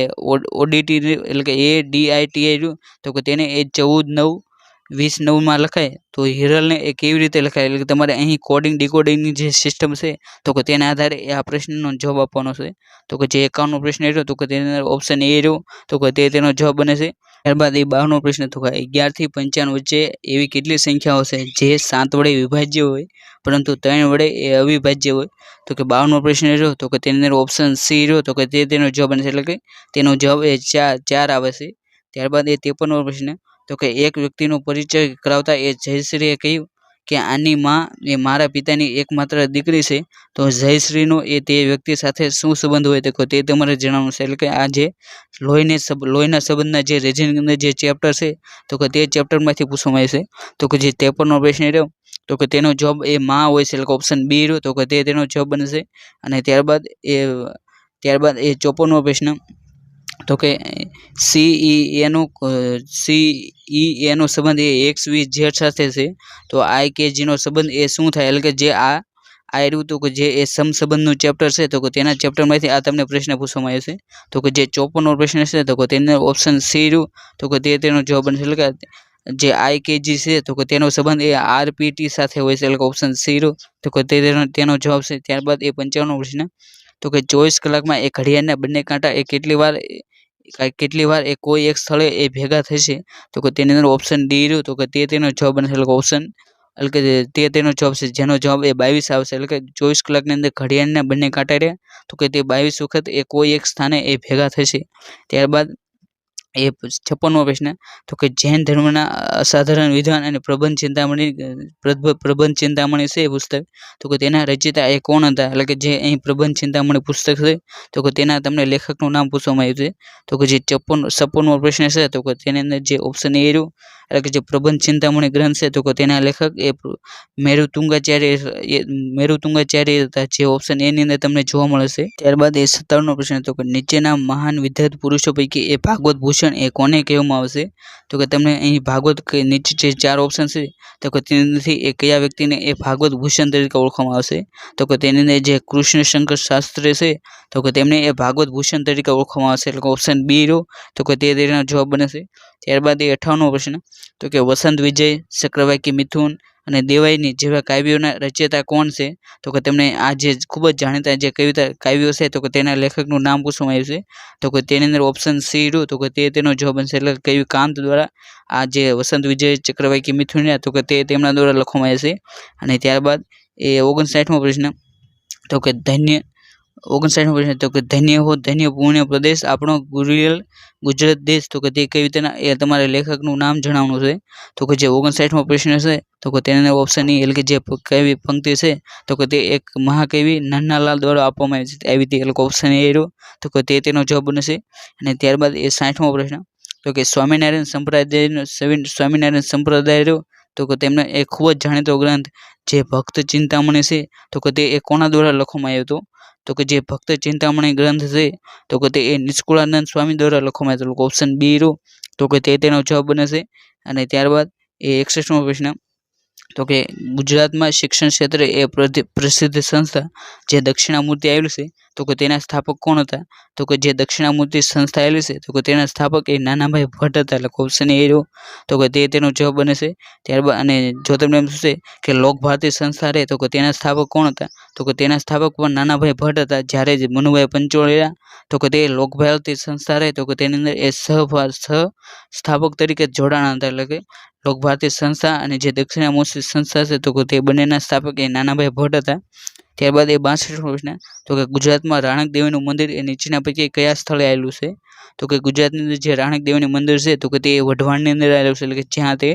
ઓડીટી એટલે કે ADITI રહ્યું તો કે તેને એ 14/9/20/9માં લખાય તો હિરલને એ કેવી રીતે લખાય એટલે કે તમારે અહીં કોડિંગ ડીકોડિંગની જે સિસ્ટમ છે તો કે તેના આધારે આ પ્રશ્નનો જવાબ આપવાનો છે. તો કે જે 51મો પ્રશ્ન રહ્યો તો કે તેની અંદર ઓપ્શન એ રહ્યો તો કે તેનો જવાબ બને છે. ત્યારબાદ એ 52મો પ્રશ્ન તો કે 11 થી 55 વચ્ચે એવી કેટલી સંખ્યાઓ છે જે 7 વડે વિભાજ્ય હોય પરંતુ 3 વડે એ અવિભાજ્ય હોય. તો કે 52મો પ્રશ્ન રહ્યો તો કે તેની અંદર ઓપ્શન સી રહ્યો તો કે તેનો જવાબ બને છે એટલે કે તેનો જવાબ એ 4 આવે છે. ત્યારબાદ એ 53મો પ્રશ્ન તો કે એક વ્યક્તિનો પરિચય કરાવતા એ જયશ્રીએ કહ્યું કે આની માં એ મારા પિતાની એકમાત્ર દીકરી છે તો જયશ્રીનો એ તે વ્યક્તિ સાથે શું સંબંધ હોય તો તે તમારે જણાવવાનું છે એટલે કે આ જે લોહીના સંબંધના જે રીઝનિંગના જે ચેપ્ટર છે તો કે તે ચેપ્ટરમાંથી પૂછવામાં આવે છે. તો કે જે 53મો પ્રશ્ન રહ્યો તો કે તેનો જવાબ એ માં હોય છે એટલે કે ઓપ્શન બી રહ્યો તો કે તેનો જવાબ બનશે. અને ત્યારબાદ એ 54મો પ્રશ્ન તો કે CEA નો સંબંધ એ XYZ સાથે છે તો IKG નો સંબંધ એ શું થાય એટલે કે જે આ રહ્યું તો કે જે એ સમસંબંધનું ચેપ્ટર છે તો કે તેના ચેપ્ટરમાંથી આ તમને પ્રશ્ન પૂછવામાં આવે છે. તો કે જે 54મો પ્રશ્ન છે તો કે તેનો ઓપ્શન સી રહ્યું તો કે તેનો જવાબ બનશે એટલે કે જે IKG છે તો કે તેનો સંબંધ એ RPT સાથે હોય છે એટલે કે ઓપ્શન સી રહ્યું તો કે તેનો જવાબ છે. ત્યારબાદ એ 55મો પ્રશ્ન તો કે 24 કલાકમાં એ ઘડિયાળના બંને કાંટા એ કેટલી વાર એ કોઈ એક સ્થળે એ ભેગા થશે તો કે તેની અંદર ઓપ્શન ડી રહ્યું તો કે તેનો જવાબ બનશે એટલે કે ઓપ્શન એટલે કે તેનો જવાબ છે જેનો જવાબ એ 22 આવશે એટલે કે 24 કલાકની અંદર ઘડિયાળના બંને કાંટા રહ્યા તો કે તે 22 વખત એ કોઈ એક સ્થાને એ ભેગા થશે. ત્યારબાદ એ 56મો પ્રશ્ન તો કે જૈન ધર્મના અસાધારણ વિધાન અને પ્રબંધ ચિંતામણી છે પુસ્તક તો કે તેના રચયિતા એ કોણ હતા એટલે કે જે અહીં પ્રબંધ ચિંતામણી પુસ્તક છે તો કે તેના તમને લેખકનું નામ પૂછવામાં આવ્યું છે. તો કે જે 56મો પ્રશ્ન છે તો કે તેની અંદર જે ઓપ્શન એ રહ્યું એટલે કે જે પ્રબંધ ચિંતામણી ગ્રંથ છે તો કે તેના લેખક એ મેરુતુંગાચાર્ય હતા જે ઓપ્શન એ ની અંદર તમને જોવા મળે છે. ત્યારબાદ એ 57મો પ્રશ્ન તો કે નીચેના મહાન વિદ્વત પુરુષો પૈકી એ ભાગવત ભૂષણ એ કોને કહેવામાં આવશે તો કે તમને અહીં ભાગવત નીચે જે 4 ઓપ્શન છે તો કે તેનાથી એ કયા વ્યક્તિને એ ભાગવત ભૂષણ તરીકે ઓળખવામાં આવશે તો કે તેની અંદર જે કૃષ્ણશંકર શાસ્ત્રી છે તો કે તેમને એ ભાગવત ભૂષણ તરીકે ઓળખવામાં આવશે એટલે કે ઓપ્શન બી રહ્યો તો કે તેનો જવાબ બનશે. ત્યારબાદ એ 58મો પ્રશ્ન તો કે વસંત વિજય ચક્રવાકી મિથુન અને દેવાયની જેવા કાવ્યોના રચયિતા કોણ છે તો કે તમને આ જે ખૂબ જ જાણીતા જે કાવ્યો છે તો કે તેના લેખકનું નામ પૂછવામાં આવ્યું છે તો કે તેની અંદર ઓપ્શન સી રહ્યું તો કે તેનો જવાબ બનશે એટલે કવિ કાંત દ્વારા આ જે વસંત વિજય ચક્રવાકી મિથુન તો કે તેમના દ્વારા લખવામાં આવે છે. અને ત્યારબાદ એ 59મો પ્રશ્ન તો કે ધન્ય હો ધન્ય પુણ્ય પ્રદેશ આપણો ગુજરાત દેશ તો કે તે કવિતાના એ તમારે લેખકનું નામ જણાવવાનું છે. તો કે જે 59મો પ્રશ્ન છે તો કે તેના ઓપ્શન એ એટલે કે જે કવિ પંક્તિ છે તો કે તે એક મહાકવિ નન્નાલાલ દ્વારા આપવામાં આવી છે આવી હતી એટલે કે ઓપ્શન એ રહ્યો તો કે તેનો જવાબ બનશે. અને ત્યારબાદ એ 60મો પ્રશ્ન તો કે સ્વામિનારાયણ સંપ્રદાય રહ્યો તો કે તેમને એ ખૂબ જ જાણીતો ગ્રંથ જે ભક્ત ચિંતામણી છે તો કે તે એ કોના દ્વારા લખવામાં આવ્યો હતો? તો કે જે ભક્ત ચિંતામણી ગ્રંથ છે તો કે તે એ નિષ્કુળાનંદ સ્વામી દ્વારા લખવામાં આવ્યો હતો. ઓપ્શન બી રહ્યો તો કે તે તેનો જવાબ બને છે. અને ત્યારબાદ એ 61મો પ્રશ્ન તો કે ગુજરાતમાં શિક્ષણ ક્ષેત્રે એ પ્રસિદ્ધ સંસ્થા જે દક્ષિણામૂર્તિ આવેલું છે તો કે તેના સ્થાપક કોણ હતા? તો કે જે દક્ષિણામૂર્તિ સંસ્થા આવેલી છે તો કે તેના સ્થાપક એ નાનાભાઈ ભટ્ટ હતા. એટલે ઓપ્શન એ રહ્યો તો કે તે તેનો જવાબ બને છે. ત્યારબાદ અને જો તમને એમ પૂછે કે લોકભારતી સંસ્થા રહે તો કે તેના સ્થાપક કોણ હતા? તો કે તેના સ્થાપક પણ નાનાભાઈ ભટ્ટ હતા. જ્યારે જ મનુભાઈ પંચોળી તો કે તે લોકભારતી સંસ્થા રહે તો કે તેની અંદર એ સ્થાપક તરીકે જોડાણા હતા. એટલે કે લોકભારતી સંસ્થા અને જે દક્ષિણામૂર્તિ સંસ્થા છે તો કે તે બંનેના સ્થાપક એ નાનાભાઈ ભટ્ટ હતા. ત્યારબાદ એ 62મો પ્રશ્ન તો કે ગુજરાતમાં રાણક દેવીનું મંદિર એ નીચેના પૈકી કયા સ્થળે આવેલું છે? તો કે ગુજરાતની અંદર જે રાણક દેવીનું મંદિર છે તો કે તે વઢવાણની અંદર આવેલું છે. એટલે કે જ્યાં તે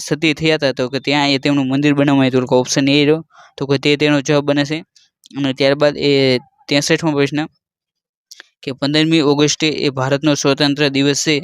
સતી થયા હતા તો કે ત્યાં એ તેમનું મંદિર બનાવવામાં આવ્યું હતું. ઓપ્શન એ રહ્યો તો કે તે તેનો જવાબ બને છે. અને ત્યારબાદ એ 63મો પ્રશ્ન કે 15મી ઓગસ્ટે એ ભારતનો સ્વતંત્ર દિવસ છે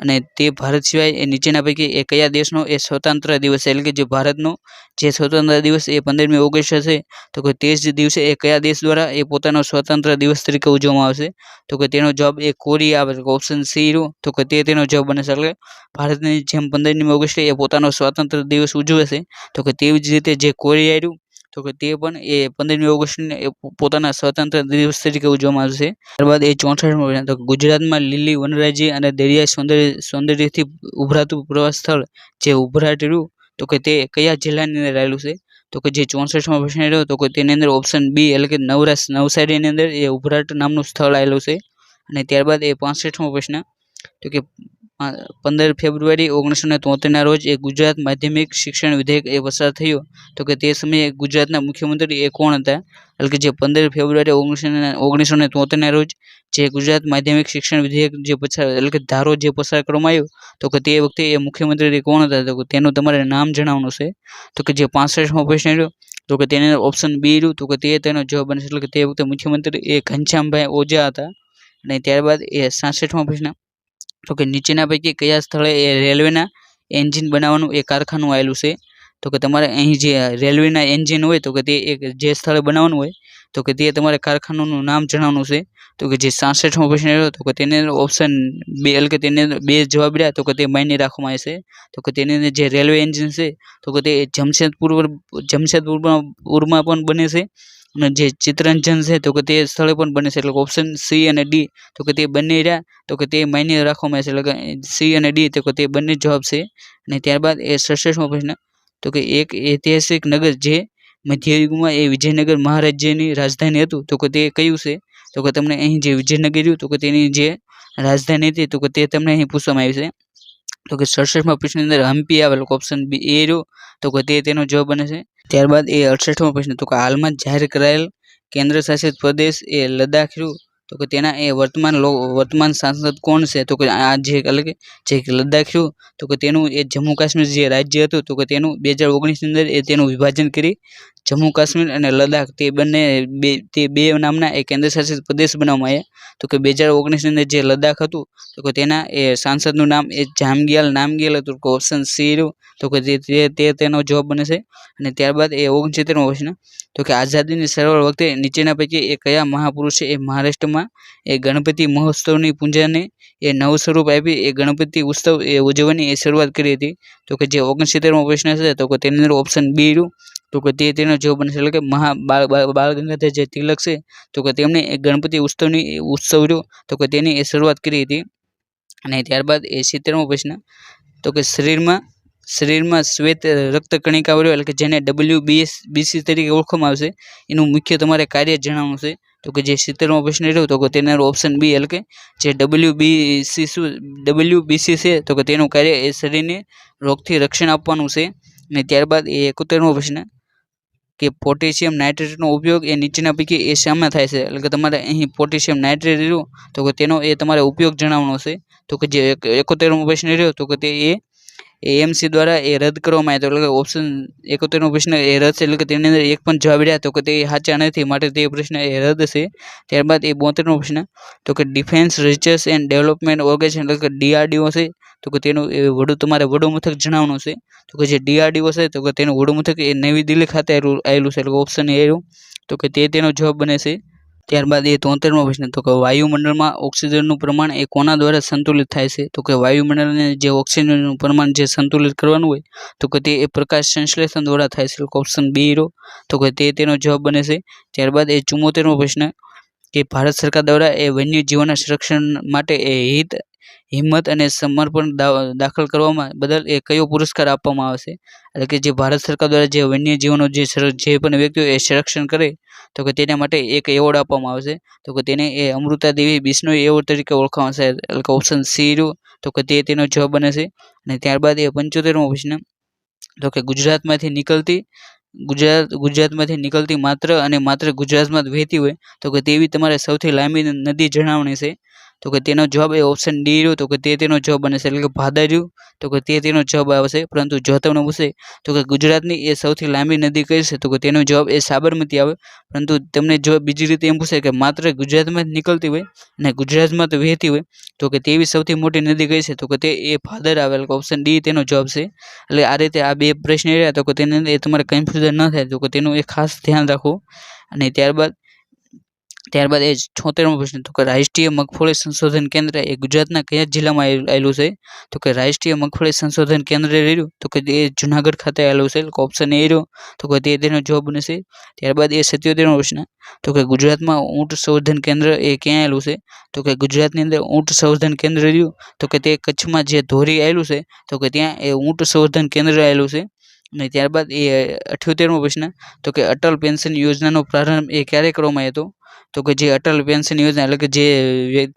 અને તે ભારત સિવાય એ નીચેના પૈકી એ કયા દેશનો એ સ્વતંત્ર દિવસ છે? એટલે કે જે ભારતનો જે સ્વતંત્ર દિવસ એ 15મી ઓગસ્ટ છે તો કે તે જ દિવસે એ કયા દેશ દ્વારા એ પોતાનો સ્વતંત્ર દિવસ તરીકે ઉજવવામાં આવશે? તો કે તેનો જવાબ એ કોરિયા આવે. ઓપ્શન સી રહ્યો તો કે તે તેનો જવાબ બને છે. એટલે ભારતની જેમ 15મી ઓગસ્ટે એ પોતાનો સ્વતંત્ર દિવસ ઉજવે છે તો કે તેવી જ રીતે જે કોરિયા રહ્યું તો કે તે પણ એ 15મી ઓગસ્ટને પોતાના સ્વતંત્ર દિવસ તરીકે ઉજવવામાં આવશે. ત્યારબાદ એ 64મો પ્રશ્ન તો ગુજરાતમાં લીલી વનરાજી અને દરિયાઈ સૌંદર્યથી ઉભરાતું પ્રવાસ સ્થળ જે ઉભરાટ રહ્યું તો કે તે કયા જિલ્લાની અંદર આવેલું છે? તો કે જે 64મો પ્રશ્ન રહ્યો તો કે તેની અંદર ઓપ્શન બી એટલે કે નવસારીની અંદર એ ઉભરાટ નામનું સ્થળ આવેલું છે. અને ત્યારબાદ એ 65મો પ્રશ્ન તો કે 15 ફેબ્રુઆરી 1973ના રોજ એ ગુજરાત માધ્યમિક શિક્ષણ વિધેયક એ પસાર થયો તો કે તે સમયે ગુજરાતના મુખ્યમંત્રી એ કોણ હતા? એટલે કે જે 15 ફેબ્રુઆરી 1973ના રોજ જે ગુજરાત માધ્યમિક શિક્ષણ વિધેયક જે એટલે કે ધારો જે પસાર કરવામાં આવ્યો તો કે તે વખતે એ મુખ્યમંત્રી કોણ હતા? તો તેનું તમારે નામ જણાવવાનું છે. તો કે જે 65મો પ્રશ્ન રહ્યો તો કે તેની અંદર ઓપ્શન બી રહ્યું તો કે તે તેનો જવાબ બનશે. એટલે કે તે વખતે મુખ્યમંત્રી એ ઘનશ્યામભાઈ ઓઝા હતા. અને ત્યારબાદ એ 66મો પ્રશ્ન તો કે નીચેના પૈકી કયા સ્થળે એ રેલવેના એન્જિન બનાવવાનું એ કારખાનું આવેલું છે? તો કે તમારે અહીં જે રેલવેના એન્જિન હોય તો કે તે એક જે સ્થળે બનાવવાનું હોય તો કે તે તમારે કારખાનાનું નામ જણાવવાનું છે. તો કે જે 66મો પ્રશ્ન રહ્યો તો કે તેની અંદર ઓપ્શન બે એટલે કે તેની અંદર બે જવાબ રહ્યા તો કે તે માન્ય રાખવામાં આવે છે. તો કે તેની અંદર જે રેલવે એન્જિન છે તો કે તે જમશેદપુરમાં પણ બને છે અને જે ચિત્તરંજન છે તો કે તે સ્થળે પણ બને છે. એટલે ઓપ્શન સી અને ડી તો કે તે બંને રહ્યા તો કે તે માન્ય રાખવામાં આવે છે. એટલે કે સી અને ડી તો કે તે બંને જવાબ છે. અને ત્યારબાદ એ 67મો પ્રશ્ન તો કે એક ઐતિહાસિક નગર જે મધ્યયુગમાં એ વિજયનગર મહારાજ્યની રાજધાની હતું તો કે તે કયું છે? તો કે તમને અહીં જે વિજયનગર રહ્યું તો કે તેની જે રાજધાની હતી તો કે તે તમને અહીં પૂછવામાં આવી છે. તો કે 67મા પ્રશ્નની અંદર હમ્પી આવેલો ઓપ્શન બી એ રહ્યો તો કે તે તેનો જવાબ બને છે. ત્યારબાદ એ 68મો પ્રશ્ન તો કે હાલમાં જાહેર કરાયેલ કેન્દ્ર શાસિત પ્રદેશ એ લદ્દાખ રહ્યું તો કે તેના એ વર્તમાન સાંસદ કોણ છે? તો કે આ જે એટલે કે જે લદ્દાખ રહ્યું તો કે તેનું એ જમ્મુ કાશ્મીર જે રાજ્ય હતું તો કે તેનું 2019ની અંદર એ તેનું વિભાજન કરી જમ્મુ કાશ્મીર અને લદ્દાખ તે બે નામના એ કેન્દ્ર શાસિત પ્રદેશ બનાવવામાં આવ્યા. તો કે 2019ની અંદર જે લદ્દાખ હતું તો કે તેના એ સાંસદનું નામ એ જામગ્યાલ નામગ્યાલ હતું. ઓપ્શન સી રહ્યું તો કે તેનો જવાબ બને છે. અને ત્યારબાદ એ 69મો પ્રશ્ન તો કે આઝાદીની ચળવળ વખતે નીચેના પૈકી એ કયા મહાપુરુષે એ મહારાષ્ટ્રમાં એ ગણપતિ મહોત્સવની પૂજાને એ નવું સ્વરૂપ આપી એ ગણપતિ ઉત્સવ એ ઉજવવાની એ શરૂઆત કરી હતી? તો કે જે 69મો પ્રશ્ન છે તો કે તેની અંદર ઓપ્શન બી રહ્યું તો કે તેનો જવાબ બનશે. એટલે કે બાળ ગંગાધર જે તિલક છે તો કે તેમણે એ ગણપતિ ઉત્સવ રહ્યો તો કે તેની એ શરૂઆત કરી હતી. અને ત્યારબાદ એ 70મો પ્રશ્ન તો કે શરીરમાં શ્વેત રક્તકણિકાઓ એટલે કે જેને WBC તરીકે ઓળખવામાં આવશે એનું મુખ્ય તમારે કાર્ય જણાવવાનું છે. તો કે જે 70મો પ્રશ્ન રહ્યો તો કે તેના ઓપ્શન બી એટલે કે જે WBC છે તો કે તેનું કાર્ય એ શરીરને રોગથી રક્ષણ આપવાનું છે. અને ત્યારબાદ એ 71મો પ્રશ્ન કે પોટેશિયમ નાઇટ્રેટનો ઉપયોગ એ નીચેના પૈકી એ શામાં થાય છે? એટલે કે તમારે અહીં પોટેશિયમ નાઇટ્રેટ રહ્યું તો કે તેનો એ તમારે ઉપયોગ જણાવવાનો છે. તો કે જે 71મો પ્રશ્ન રહ્યો તો કે તે એએમસી દ્વારા એ રદ કરવામાં આવ્યો. એટલે કે ઓપ્શન 71મો પ્રશ્ન એ રદ છે. એટલે કે તેની અંદર એક પણ જવાબ રહ્યા તો કે તે સાચા નથી માટે તે પ્રશ્ન એ રદ છે. ત્યારબાદ એ 72મો પ્રશ્ન તો કે defence research and development organisation એટલે કે DRDO છે તો કે તેનું તમારે વડું મથક જણાવવાનું છે. તો કે જે DRDO છે તો કે તેનું વડું મથક એ નવી દિલ્હી ખાતે આવેલું છે, એટલે ઓપ્શન એ રહ્યું. તો કે તેનો જવાબ બને છે. ત્યારબાદ 73મો પ્રશ્ન, તો કે વાયુમંડળમાં ઓક્સિજનનું પ્રમાણ એ કોના દ્વારા સંતુલિત થાય છે? તો કે વાયુમંડળને જે ઓક્સિજનનું પ્રમાણ જે સંતુલિત કરવાનું હોય તો કે તે પ્રકાશ સંશ્લેષણ દ્વારા થાય છે, ઓપ્શન બી રહ્યો. તો કે તેનો જવાબ બને છે. ત્યારબાદ 74મો પ્રશ્ન કે ભારત સરકાર દ્વારા એ વન્ય જીવોના સંરક્ષણ માટે હિંમત અને સમર્પણ દાખલ કરવામાં બદલ એ કયો પુરસ્કાર આપવામાં આવે છે? એટલે કે જે ભારત સરકાર દ્વારા જે વન્ય જીવોનો જે પણ વ્યક્તિઓ એ સંરક્ષણ કરે તો કે તેના માટે એક એવોર્ડ આપવામાં આવે છે. તો કે તેને એ અમૃતા દેવી બિશ્નોઈ એવોર્ડ તરીકે ઓળખવામાં આવે છે, એટલે કે ઓપ્શન સી રહ્યો. તો કે તેનો જવાબ બને છે. અને ત્યારબાદ 75મો પ્રશ્ન, તો કે ગુજરાતમાંથી નીકળતી માત્ર અને માત્ર ગુજરાતમાં જ વહેતી હોય તો કે તેવી તમારે સૌથી લાંબી નદી જણાવવાની છે. તો કે તેનો જવાબ એ ઓપ્શન ડી રહ્યો. તો કે તેનો જવાબ બને છે, એટલે કે ભાદરયું. તો કે તેનો જવાબ આવશે. પરંતુ જો તમને પૂછે તો કે ગુજરાતની એ સૌથી લાંબી નદી કઈ છે તો કે તેનો જવાબ એ સાબરમતી આવે. પરંતુ તમને જો બીજી રીતે એમ પૂછે કે માત્ર ગુજરાતમાં જ નીકળતી હોય અને ગુજરાતમાં તો વહેતી હોય તો કે તેવી સૌથી મોટી નદી કઈ છે તો કે તે એ ભાદર આવે, એટલે ઓપ્શન ડી તેનો જવાબ છે. એટલે આ રીતે આ બે પ્રશ્ન રહ્યા તો કે તેને તમારે કન્ફ્યુઝન ન થાય તો કે તેનું એ ખાસ ધ્યાન રાખવું. અને ત્યારબાદ 76મો પ્રશ્ન, તો કે રાષ્ટ્રીય મગફળી સંશોધન કેન્દ્ર એ ગુજરાતના કયા જિલ્લામાં આવેલું છે? તો કે રાષ્ટ્રીય મગફળી સંશોધન કેન્દ્ર રહ્યું તો કે એ જુનાગઢ ખાતે આવેલું છે, ઓપ્શન એ રહ્યો. તો કે તેનો જવાબ બનશે. ત્યારબાદ 77મો પ્રશ્ન, તો કે ગુજરાતમાં ઊંટ સંવર્ધન કેન્દ્ર એ ક્યાં આવેલું છે? તો કે ગુજરાતની અંદર ઊંટ સંવર્ધન કેન્દ્ર રહ્યું તો કે તે કચ્છમાં જે ધોરી આવેલું છે તો કે ત્યાં એ ઊંટ સંવર્ધન કેન્દ્ર આવેલું છે. અને ત્યારબાદ 78મો પ્રશ્ન, તો કે અટલ પેન્શન યોજનાનો પ્રારંભ એ ક્યારે કરવામાં આવ્યો હતો? તો કે જે અટલ પેન્શન યોજના એટલે કે જે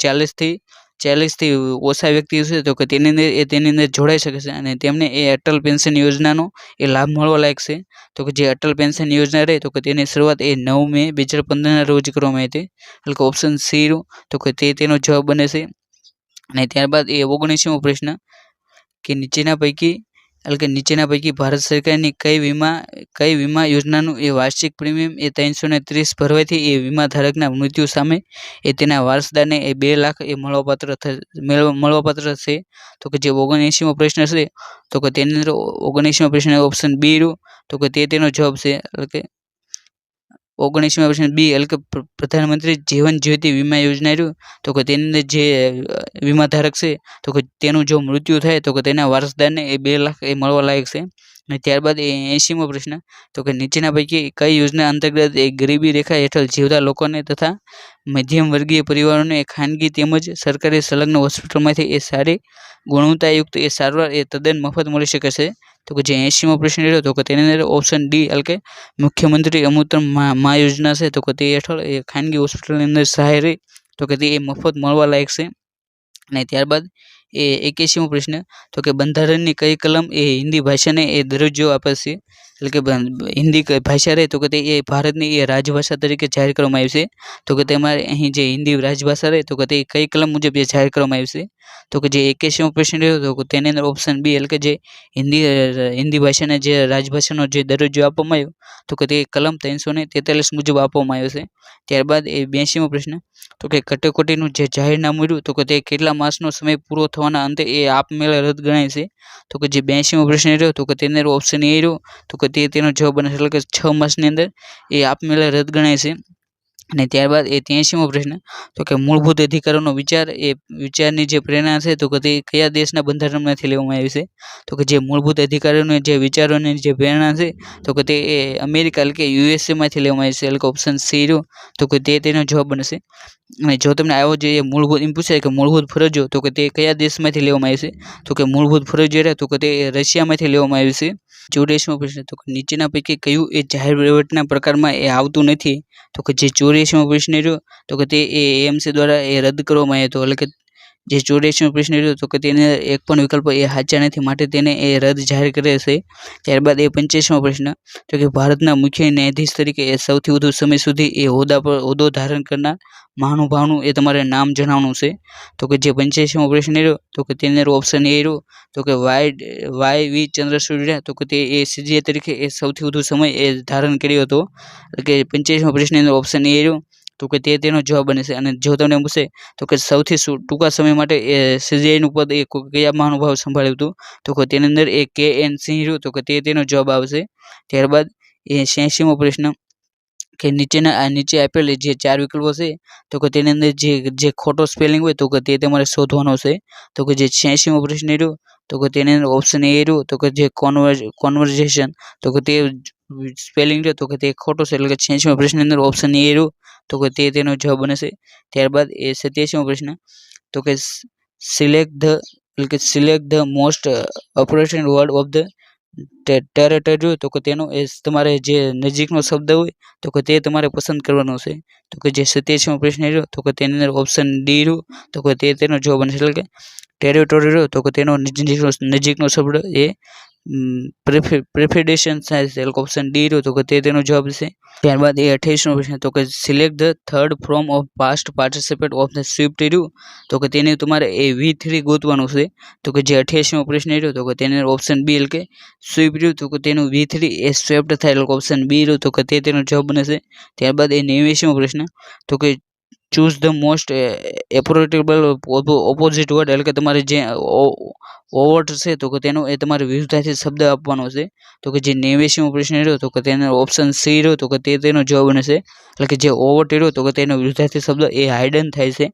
40થી ઓછા વ્યક્તિઓ છે તો કે તેની અંદર જોડાઈ શકે છે અને તેમને એ અટલ પેન્શન યોજનાનો એ લાભ મળવા લાયક છે. તો કે જે અટલ પેન્શન યોજના રહે તો કે તેની શરૂઆત એ 9 મે 2015ના રોજ કરવામાં આવી હતી, એટલે કે ઓપ્શન સી રહ્યું. તો કે તેનો જવાબ બને છે. અને ત્યારબાદ 79મો પ્રશ્ન કે નીચેના પૈકી ભારત સરકારની કઈ વીમા યોજનાનું એ વાર્ષિક પ્રીમિયમ એ 330 ભરવાથી એ વીમા ધારકના મૃત્યુ સામે એ તેના વારસદારને એ 2 લાખ એ મળવાપાત્ર છે? તો કે જે 79મો પ્રશ્ન છે તો કે તેની અંદર 79મો પ્રશ્ન ઓપ્શન બી રહ્યું. તો કે તેનો જવાબ છે, એટલે કે 79મો પ્રશ્ન બી, એટલે કે પ્રધાનમંત્રી જીવન જ્યોતિ વીમા યોજના રહ્યું તો કે તેની અંદર જે વીમા ધારક છે તો કે તેનું જો મૃત્યુ થાય તો કે તેના વારસદારને એ 2 લાખ એ મળવા લાયક છે. અને ત્યારબાદ 80મો પ્રશ્ન, તો કે નીચેના પૈકી કઈ યોજના અંતર્ગત એ ગરીબી રેખા હેઠળ જીવતા લોકોને તથા મધ્યમ વર્ગીય પરિવારોને ખાનગી તેમજ સરકારી સંલગ્ન હોસ્પિટલમાંથી એ સારી ગુણવત્તાયુક્ત એ સારવાર એ તદ્દન મફત મળી શકે છે? તો કે જે 80મો પ્રશ્ન રહ્યો તો કે તેની અંદર ઓપ્શન ડી, એટલે કે મુખ્યમંત્રી અમૃતમ મા યોજના છે તો કે તે હેઠળ એ ખાનગી હોસ્પિટલની અંદર સહાય રહી તો કે તે મફત મળવા લાયક છે. અને ત્યારબાદ 81મો પ્રશ્ન, તો કે બંધારણની કઈ કલમ એ હિન્દી ભાષાને એ દરજ્જો આપે છે? એટલે કે હિન્દી ભાષા રહે તો કે તે એ ભારતની એ રાજભાષા તરીકે જાહેર કરવામાં આવી છે. તો કે તમારે અહીં જે હિન્દી રાજભાષા રહે તો કે તે કઈ કલમ મુજબ એ જાહેર કરવામાં આવી છે? તો કે જે 81મો પ્રશ્ન રહ્યો તો કે તેની અંદર ઓપ્શન બી, એટલે કે જે હિન્દી ભાષાને જે રાજભાષાનો જે દરજ્જો આપવામાં આવ્યો તો કે તે કલમ 343 મુજબ આપવામાં આવ્યો છે. ત્યારબાદ 82મો પ્રશ્ન, તો કે કટોકટીનું જે જાહેરનામું રહ્યું તો કે તે કેટલા માસનો સમય પૂરો થવાના અંતે એ આપમેળે રદ ગણાય છે? તો કે જે 82મો પ્રશ્ન રહ્યો તો કે તેની અંદર ઓપ્શન એ રહ્યો. તો કે તેનો જવાબ બને, એટલે કે 6 માસની અંદર એ આપમેળે રદ ગણાય છે. અને ત્યારબાદ 83મો પ્રશ્ન, તો કે મૂળભૂત અધિકારોનો વિચારની જે પ્રેરણા છે તો કે તે કયા દેશના બંધારણમાંથી લેવામાં આવી છે? તો કે જે મૂળભૂત અધિકારોના જે વિચારોની જે પ્રેરણા છે તો કે તે અમેરિકા એટલે કે USA માંથી લેવામાં આવી છે, એટલે કે ઓપ્શન સી રહ્યો. તો કે તેનો જવાબ બનશે. અને જો તમને આવો જે મૂળભૂત એમ પૂછાય કે મૂળભૂત ફરજો તો કે તે કયા દેશમાંથી લેવામાં આવી છે? તો કે મૂળભૂત ફરજો તો કે તે રશિયામાંથી લેવામાં આવી છે. 84મો પ્રશ્ન, તો કે નીચેના પૈકી કયું એ જાહેર વહીવટના પ્રકારમાં એ આવતું નથી? તો કે જે 84મો પ્રશ્ન રહ્યો તો કે તે AMC દ્વારા એ રદ કરવામાં આવ્યો હતો, એટલે કે જે 84મો પ્રશ્ન રહ્યો તો કે તેને એક પણ વિકલ્પ એ સાચા નથી, માટે તેને એ રદ જાહેર કરે છે. ત્યારબાદ 85મો પ્રશ્ન, તો કે ભારતના મુખ્ય ન્યાયાધીશ તરીકે એ સૌથી વધુ સમય સુધી એ હોદ્દો ધારણ કરનાર મહાનુભાવનું એ તમારે નામ જણાવવાનું છે? તો કે જે 85મો પ્રશ્ન રહ્યો તો કે તેની અંદર ઓપ્શન એ રહ્યો. તો કે વાય ચંદ્રચૂડ રહ્યા તો કે તે CJI તરીકે એ સૌથી વધુ સમય એ ધારણ કર્યો હતો, એટલે કે 85મો પ્રશ્ન ઓપ્શન એ રહ્યો. તો કે તે તેનો જવાબ બને છે. અને જો તમને પૂછે તો કે સૌથી ટૂંકા સમય માટે એ સીજીઆઈનું પદ એ કયા મહાનુભાવ સંભાળ્યું હતું, તો કે તેની અંદર એ KN સિંહ રહ્યું, તો કે તે તેનો જવાબ આવશે. ત્યારબાદ એ 86મો પ્રશ્ન કે નીચે આપેલી જે 4 વિકલ્પો છે, તો કે તેની અંદર જે ખોટો સ્પેલિંગ હોય તો કે તે તમારે શોધવાનો છે. તો કે જે 86મો પ્રશ્ન રહ્યો, તો કે તેની અંદર ઓપ્શન એ રહ્યું, તો કે જે કોન્વર્ઝેશન, તો કે તે સ્પેલિંગ રહ્યો તો કે તે ખોટો છે, એટલે કે 86મા પ્રશ્નની અંદર ઓપ્શન એ રહ્યું, તો કે તે તેનો જવાબ બને છે. ત્યારબાદ એ 87મો પ્રશ્ન તો કે select the most appropriate word of the territory, તો કે તેનો એ તમારે જે નજીકનો શબ્દ હોય તો કે તે તમારે પસંદ કરવાનો છે. તો કે જે 87મો પ્રશ્ન રહ્યો, તો કે તેની અંદર ઓપ્શન ડી રહ્યું, તો કે તે તેનો જવાબ બનશે. એટલે કે ટેરેટરી રહ્યો, તો કે તેનો નજીકનો શબ્દ એ પ્રેફેડેશન થાય છે, એટલે ઓપ્શન ડી રહ્યો, તો કે તે તેનો જવાબ છે. ત્યારબાદ એ 28મો પ્રશ્ન તો કે select the third form of past participate of the swift રહ્યું, તો કે તેને તમારે એ V3 ગોતવાનું છે. તો કે જે 88મો પ્રશ્ન રહ્યો, તો કે તેની અંદર ઓપ્શન બી, એટલે કે સ્વિફ્ટ રહ્યું, તો કે તેનું V3 એ સ્વેપ્ટ થાય, એટલે ઓપ્શન બી રહ્યું, તો કે તે તેનો જવાબ બને છે. ત્યારબાદ એ 89મો પ્રશ્ન તો કે choose the most appropriate opposite word, એટલે કે તમારે જે ઓવર્ટ છે તો કે તેનો એ તમારે વિરુદ્ધાર્થી શબ્દ આપવાનો છે. તો કે જે 89મો પ્રશ્ન રહ્યો, તો કે તેનો ઓપ્શન સી રહ્યો, તો કે તે તેનો જવાબ બને છે. એટલે કે જે ઓવર્ટ રહ્યો, તો કે તેનો વિરુદ્ધાર્થી શબ્દ એ હાઇડન થાય છે.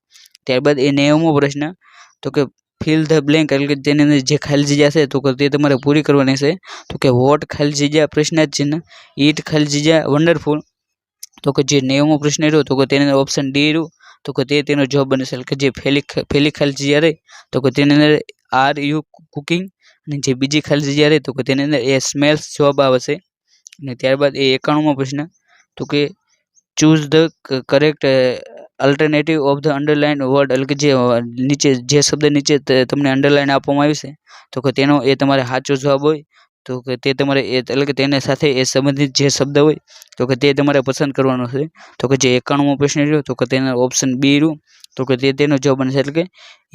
ત્યારબાદ એ 90મો પ્રશ્ન તો કે ફિલ ધ બ્લેન્ક, એટલે કે તેની અંદર જે ખાલી જગ્યા છે તો કે તે તમારે પૂરી કરવાની છે. તો કે વોટ ખાલી જગ્યા પ્રશ્નાર્થ ચિહ્ન, ઈટ ખાલી જગ્યા વન્ડરફુલ, તો કે જે 90મો પ્રશ્ન રહ્યો, તો કે તેની અંદર ઓપ્શન ડી રહ્યું, તો કે તે તેનો જવાબ બને છે. એટલે કે જે પહેલી ખાલી જગ્યા રહી, તો કે તેની અંદર આર યુ કુકિંગ, અને જે બીજી ખાલી જગ્યા રહી, તો કે તેની અંદર એ સ્મેલ્સ જવાબ આવશે. અને ત્યારબાદ એ 91મો પ્રશ્ન તો કે choose the correct alternative of the underline word, એટલે કે જે શબ્દ નીચે તમને અંડરલાઇન આપવામાં આવ્યું છે, તો કે તેનો એ તમારે સાચો જવાબ હોય, તો કે તે તમારે એટલે કે તેની સાથે એ સંબંધિત જે શબ્દ હોય તો કે તે તમારે પસંદ કરવાનો છે. તો કે જે 91મો પ્રશ્ન રહ્યો, તો કે તેનો ઓપ્શન બી રહ્યું, તો કે તે તેનો જવાબ બનશે. એટલે કે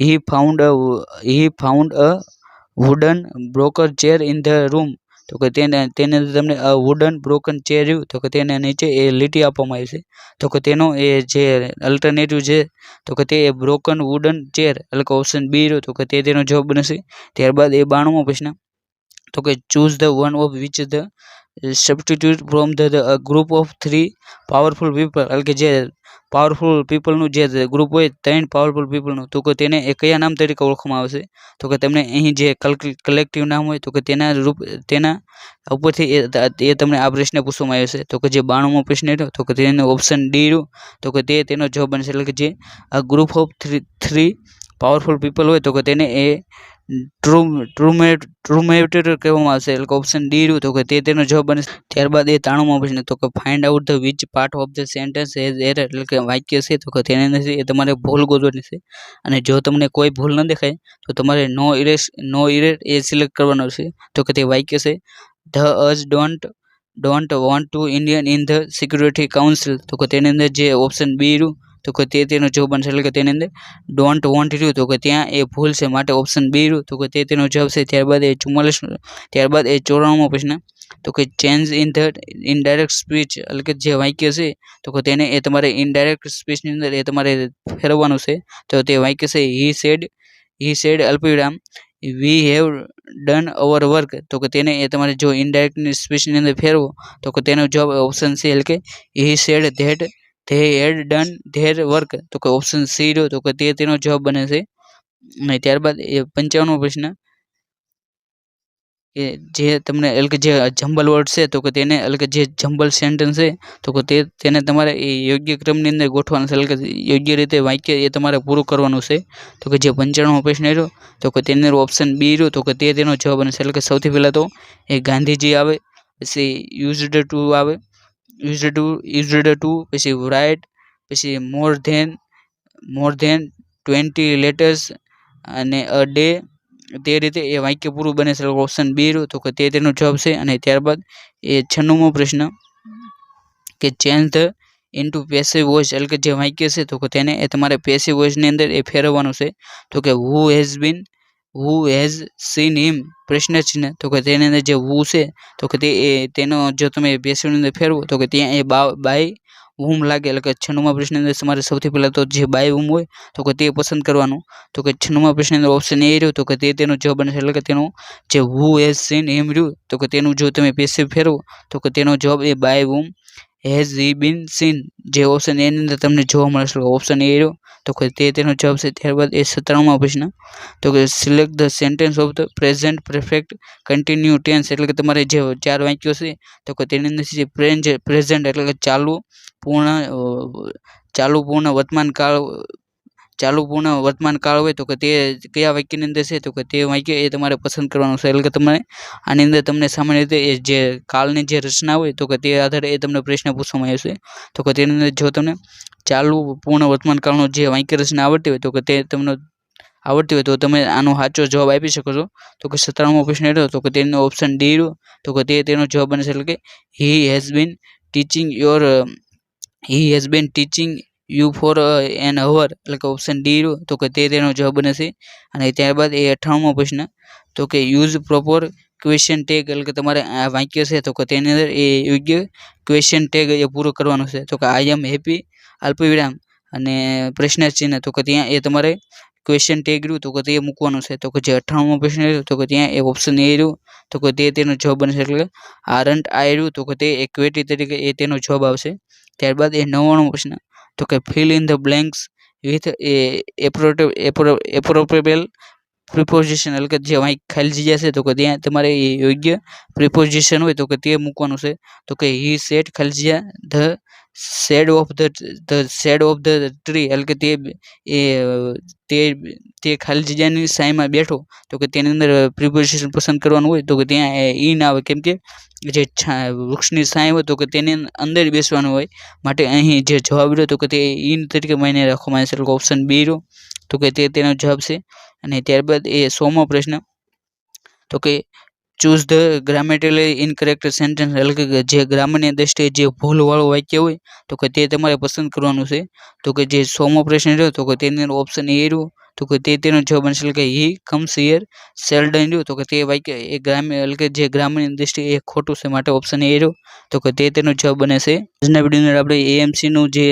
he found a wooden broken chair in the room, તો કે તેને તમને વુડન બ્રોકન ચેર રહ્યું, તો કે તેને નીચે એ લીટી આપવામાં આવી છે. તો કે તેનો એ જે અલ્ટરનેટિવ છે તો કે તે બ્રોકન વુડન ચેર, એટલે કે ઓપ્શન બી રહ્યો, તો કે તે તેનો જવાબ બનશે. ત્યારબાદ એ 92મો પ્રશ્ન તો કે choose the one of which the substitute from the group of 3 powerful people, એટલે કે જે પાવરફુલ પીપલનું જે ગ્રુપ હોય 3 પાવરફુલ પીપલનું, તો કે તેને એ કયા નામ તરીકે ઓળખવામાં આવશે. તો કે તમને અહીં જે કલેક્ટિવ નામ હોય તો કે તેના ઉપરથી એ તમને આ પ્રશ્ન પૂછવામાં આવ્યો છે. તો કે જે 92મો પ્રશ્ન રહ્યો, તો કે તેનો ઓપ્શન ડી રહ્યું, તો કે તે તેનો જવાબ બનશે. એટલે કે જે આ ગ્રુપ ઓફ 3 પાવરફુલ પીપલ હોય તો કે તેને એ ટ્રુમેટર કહેવામાં આવશે, એટલે કે ઓપ્શન ડી રહ્યું, તો કે તે તેનો જવાબ બનશે. ત્યારબાદ એ 93મો પ્રશ્ન તો કે find out the which part of the sentence has error, એટલે કે વાક્ય છે તો કે તેની અંદર એ તમારે ભૂલ ગોતવાની છે. અને જો તમને કોઈ ભૂલ ન દેખાય તો તમારે નો ઇરેર એ સિલેક્ટ કરવાનો છે. તો કે તે વાક્ય છે the as don't want to Indian in the security council, તો કે તેની અંદર જે ઓપ્શન બી રહ્યું, તો કે તે તેનો જવાબ બનશે. એટલે કે તેની અંદર ડોન્ટ વોન્ટ રહ્યું, તો કે ત્યાં એ ભૂલ છે, માટે ઓપ્શન બી રહ્યું, તો કે તે તેનો જવાબ છે. ત્યારબાદ એ 94મો પ્રશ્ન તો કે change in the indirect speech, એટલે કે જે વાક્ય છે તો કે તેને એ તમારે ઇનડાયરેક્ટ સ્પીચની અંદર એ તમારે ફેરવવાનું છે. તો તે વાક્ય છે હી સેડ અલ્પવિરામ we have done hour work, તો કે તેને એ તમારે જો ઇનડાયરેક્ટની સ્પીચની અંદર ફેરવો તો કે તેનો જવાબ ઓપ્શન સી, એટલે કે he said that they had done their work, તો કે ઓપ્શન સી રહ્યો, તો કે તે તેનો જવાબ બને છે. અને ત્યારબાદ એ 55મો પ્રશ્ન કે જે તમને એટલે કે જે જમ્બલ વર્ડ છે તો કે તેને એટલે કે જે જમ્બલ સેન્ટેન્સ છે તો કે તેને તમારે એ યોગ્ય ક્રમની અંદર ગોઠવવાનું છે, એટલે કે યોગ્ય રીતે વાક્ય એ તમારે પૂરું કરવાનું છે. તો કે જે 95મો પ્રશ્ન રહ્યો, તો કે તેની અંદર ઓપ્શન બી રહ્યો, તો કે તે તેનો જવાબ બનશે. એટલે કે સૌથી પહેલાં તો એ ગાંધીજી આવે, પછી યુઝડ ટુ આવે, યુઝડ ટુ, પછી રાઇટ, પછી મોર ધેન 20 લેટર્સ અને અ ડે, તે રીતે એ વાક્ય પૂરું બને છે. ઓપ્શન બી રહ્યું, તો કે તે તેનો જવાબ છે. અને ત્યારબાદ એ 96મો પ્રશ્ન કે change the into passive voice, એટલે કે જે વાક્ય છે તો કે તેને એ તમારે પેસિવ વોઇસની અંદર એ ફેરવવાનું છે. તો કે હુ હેઝ સીન હિમ પ્રશ્ન ચિહ્ન, તો કે તેની અંદર જે હુ છે તો કે તેનો જો તમે પેસિવની અંદર ફેરવો તો કે ત્યાં એ બાય વૂમ લાગે એટલે કે 96મા પ્રશ્નની અંદર તમારે સૌથી પહેલાં તો જે બાય વૂમ હોય તો કે તે પસંદ કરવાનું. તો કે 96મા પ્રશ્નની અંદર ઓપ્શન એ રહ્યું તો કે તેનો જવાબ બનશે એટલે કે તેનું જે હુ હેઝ સીન હિમ રહ્યું તો કે તેનું જો તમે પેસિવ ફેરવો તો કે તેનો જવાબ એ by whom has he been seen જે ઓપ્શન એની અંદર તમને જોવા મળશે ઓપ્શન એ રહ્યો તો કે તેનો જવાબ છે. ત્યારબાદ એ 97મા પ્રશ્ન તો કે select the sentence of the present perfect continue tense એટલે કે તમારે જે 4 વાક્યો છે તો કે તેની અંદર જે પ્રેઝન્ટ એટલે કે ચાલુ પૂર્ણ વર્તમાન કાળ હોય તો કે તે કયા વાક્યની અંદર છે તો કે તે વાક્ય એ તમારે પસંદ કરવાનું છે એટલે કે તમારે આની અંદર તમને સામાન્ય રીતે એ જે કાળની જે રચના હોય તો કે તે આધારે એ તમને પ્રશ્ન પૂછવામાં આવશે તો કે તેની અંદર જો તમને ચાલુ પૂર્ણ વર્તમાન કાળનો જે વાક્ય રચના આવડતી હોય તો કે તે તમને આવડતી હોય તો તમે આનો સાચો જવાબ આપી શકો છો. તો કે 97મો પ્રશ્ન રહ્યો તો કે તેનો ઓપ્શન ડી રહ્યો તો કે તેનો જવાબ બનશે એટલે કે he has been teaching you for an hour એટલે કે ઓપ્શન ડી રહ્યો તો કે તેનો જવાબ બનશે. અને ત્યારબાદ એ 98મો પ્રશ્ન તો કે યુઝ પ્રોપર ક્વેશ્ચન ટેગ એટલે કે તમારે આ વાક્ય છે તો કે તેની અંદર એ યોગ્ય ક્વેશ્ચન ટેગ એ પૂરો કરવાનો છે. તો કે આઈ એમ હેપી અલ્પવિરામ અને પ્રશ્ન ચિહ્ન તો કે ત્યાં એ તમારે ક્વેશ્ચન ટેગ રહ્યું તો કે તે મૂકવાનું છે. તો કે જે 98મો પ્રશ્ન રહ્યો તો કે ત્યાં એ ઓપ્શન એ રહ્યું તો કે તેનો જવાબ બનશે એટલે આરન્ટ આઈ રહ્યું તો કે તે ઇક્વેટી તરીકે એ તેનો જવાબ આવશે. ત્યારબાદ એ 99મો પ્રશ્ન તો કે fill in the blanks with appropriate preposition એટલે કે જે ખાલી જગ્યા છે તો કે ત્યાં તમારે યોગ્ય પ્રિપોઝિશન હોય તો કે તે મૂકવાનું છે. તો કે હી સેટ ખાલી જગ્યા the shade of the tree એટલે કે તે ખાલી જગ્યાની સાઈમાં બેઠો તો કે તેની અંદર પ્રિપોઝિશન પસંદ કરવાનું હોય તો કે ત્યાં ઈ ના આવે કેમ કે જે વૃક્ષની છાંય હોય તો કે તેની અંદર બેસવાનું હોય માટે અહીં જે જવાબ રહ્યો તો કે તે ઈન તરીકે માયને રાખવામાં આવે છે એટલે ઓપ્શન બી રહ્યો તો કે તેનો જવાબ છે. અને ત્યારબાદ એ 100મો પ્રશ્ન તો કે choose the grammatically incorrect sentence એટલે કે જે ગ્રામરની દ્રષ્ટિએ જે ભૂલવાળું વાક્ય હોય તો કે તે તમારે પસંદ કરવાનું છે. તો કે જે 100મો પ્રશ્ન રહ્યો તો કે તેની અંદર ઓપ્શન એ રહ્યું તો કે તેનો જવાબ બનશે એટલે કે હી કમ્સ હિયર સેલ્ડન રહ્યું તો કે તે વાક્ય એ ગ્રામ્ય એટલે કે જે ગ્રામરની દ્રષ્ટિએ એ ખોટું છે માટે ઓપ્શન એ રહ્યું તો કે તેનો જવાબ બને છે. આજના વિડીયોની અંદર આપણે એએમસીનું જે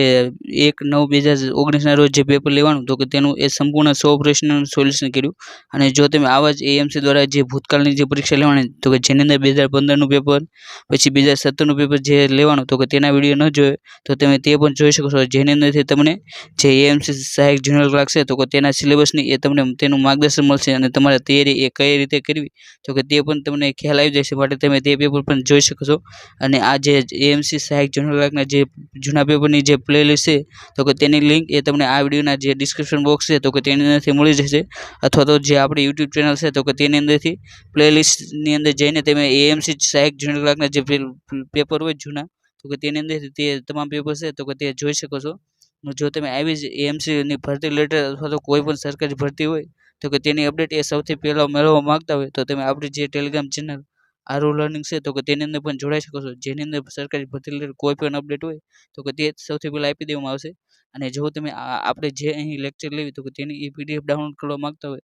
1/9/2019ના રોજ જે પેપર લેવાનું તો કે તેનું એ સંપૂર્ણ 100 પ્રશ્નનું સોલ્યુશન કર્યું. અને જો તમે આવા જ એએમસી દ્વારા જે ભૂતકાળની જે પરીક્ષા લેવાની તો કે જેની અંદર 2015નું પેપર પછી 2017નું પેપર જે લેવાનું તો કે તેના વિડીયો ન જોયો તો તમે તે પણ જોઈ શકો છો જેની અંદરથી તમને જે એએમસી સહાયક જનરલ ક્લાર્ક છે તો કે તેના સિલેબસની એ તમને તેનું માર્ગદર્શન મળશે અને તમારે તૈયારી એ કઈ રીતે કરવી તો કે તે પણ તમને ખ્યાલ આવી જશે માટે તમે તે પેપર પણ જોઈ શકો છો. અને આ જે એએમસી સહાયક જનરલ ક્લાર્કના જે જૂના પેપરની જે પ્લેલિસ્ટ છે તો કે તેની લિંક એ તમને આ વિડીયોના જે ડિસ્ક્રિપ્શન બોક્સ છે તો કે તેની અંદરથી મળી જશે અથવા તો જે આપણી યુટ્યુબ ચેનલ છે તો કે તેની અંદરથી પ્લેલિસ્ટની અંદર જઈને તમે એએમસી સહાયક જનરલ ક્લાર્કના જે પેપર હોય જૂના તો કે તેની અંદરથી તે તમામ પેપર છે તો કે તે જોઈ શકો છો. જો તમે આવી જ એએમસીની ભરતી રિલેટેડ અથવા તો કોઈ પણ સરકારી ભરતી હોય તો કે તેની અપડેટ એ સૌથી પહેલાં મેળવવા માગતા હોય તો તમે આપણી જે ટેલિગ્રામ ચેનલ આરુ લર્નિંગ છે તો કે તેની અંદર પણ જોડાઈ શકો છો જેની અંદર સરકારી ભરતી રિલેટેડ કોઈ પણ અપડેટ હોય તો કે તે સૌથી પહેલાં આપી દેવામાં આવશે. અને જો તમે આપણે જે અહીં લેક્ચર લેવી તો કે તેની એ પીડીએફ ડાઉનલોડ કરવા માગતા હોય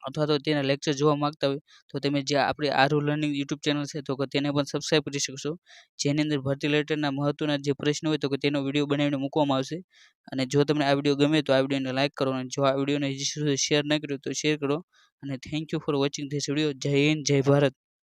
અથવા તો તેના લેક્ચર જોવા માગતા હોય તો તમે જે આપણી આરુ લર્નિંગ યુટ્યુબ ચેનલ છે તો કે તેને પણ સબસ્ક્રાઈબ કરી શકશો જેની અંદર ભરતી રિલેટેડના મહત્વના જે પ્રશ્ન હોય તો કે તેનો વિડીયો બનાવીને મૂકવામાં આવશે. અને જો તમને આ વિડીયો ગમે તો આ વિડીયોને લાઇક કરો અને જો આ વિડીયોને હજી સુધી શેર ન કર્યો તો શેર કરો. અને thank you for watching this video. જય હિન્દ, જય ભારત.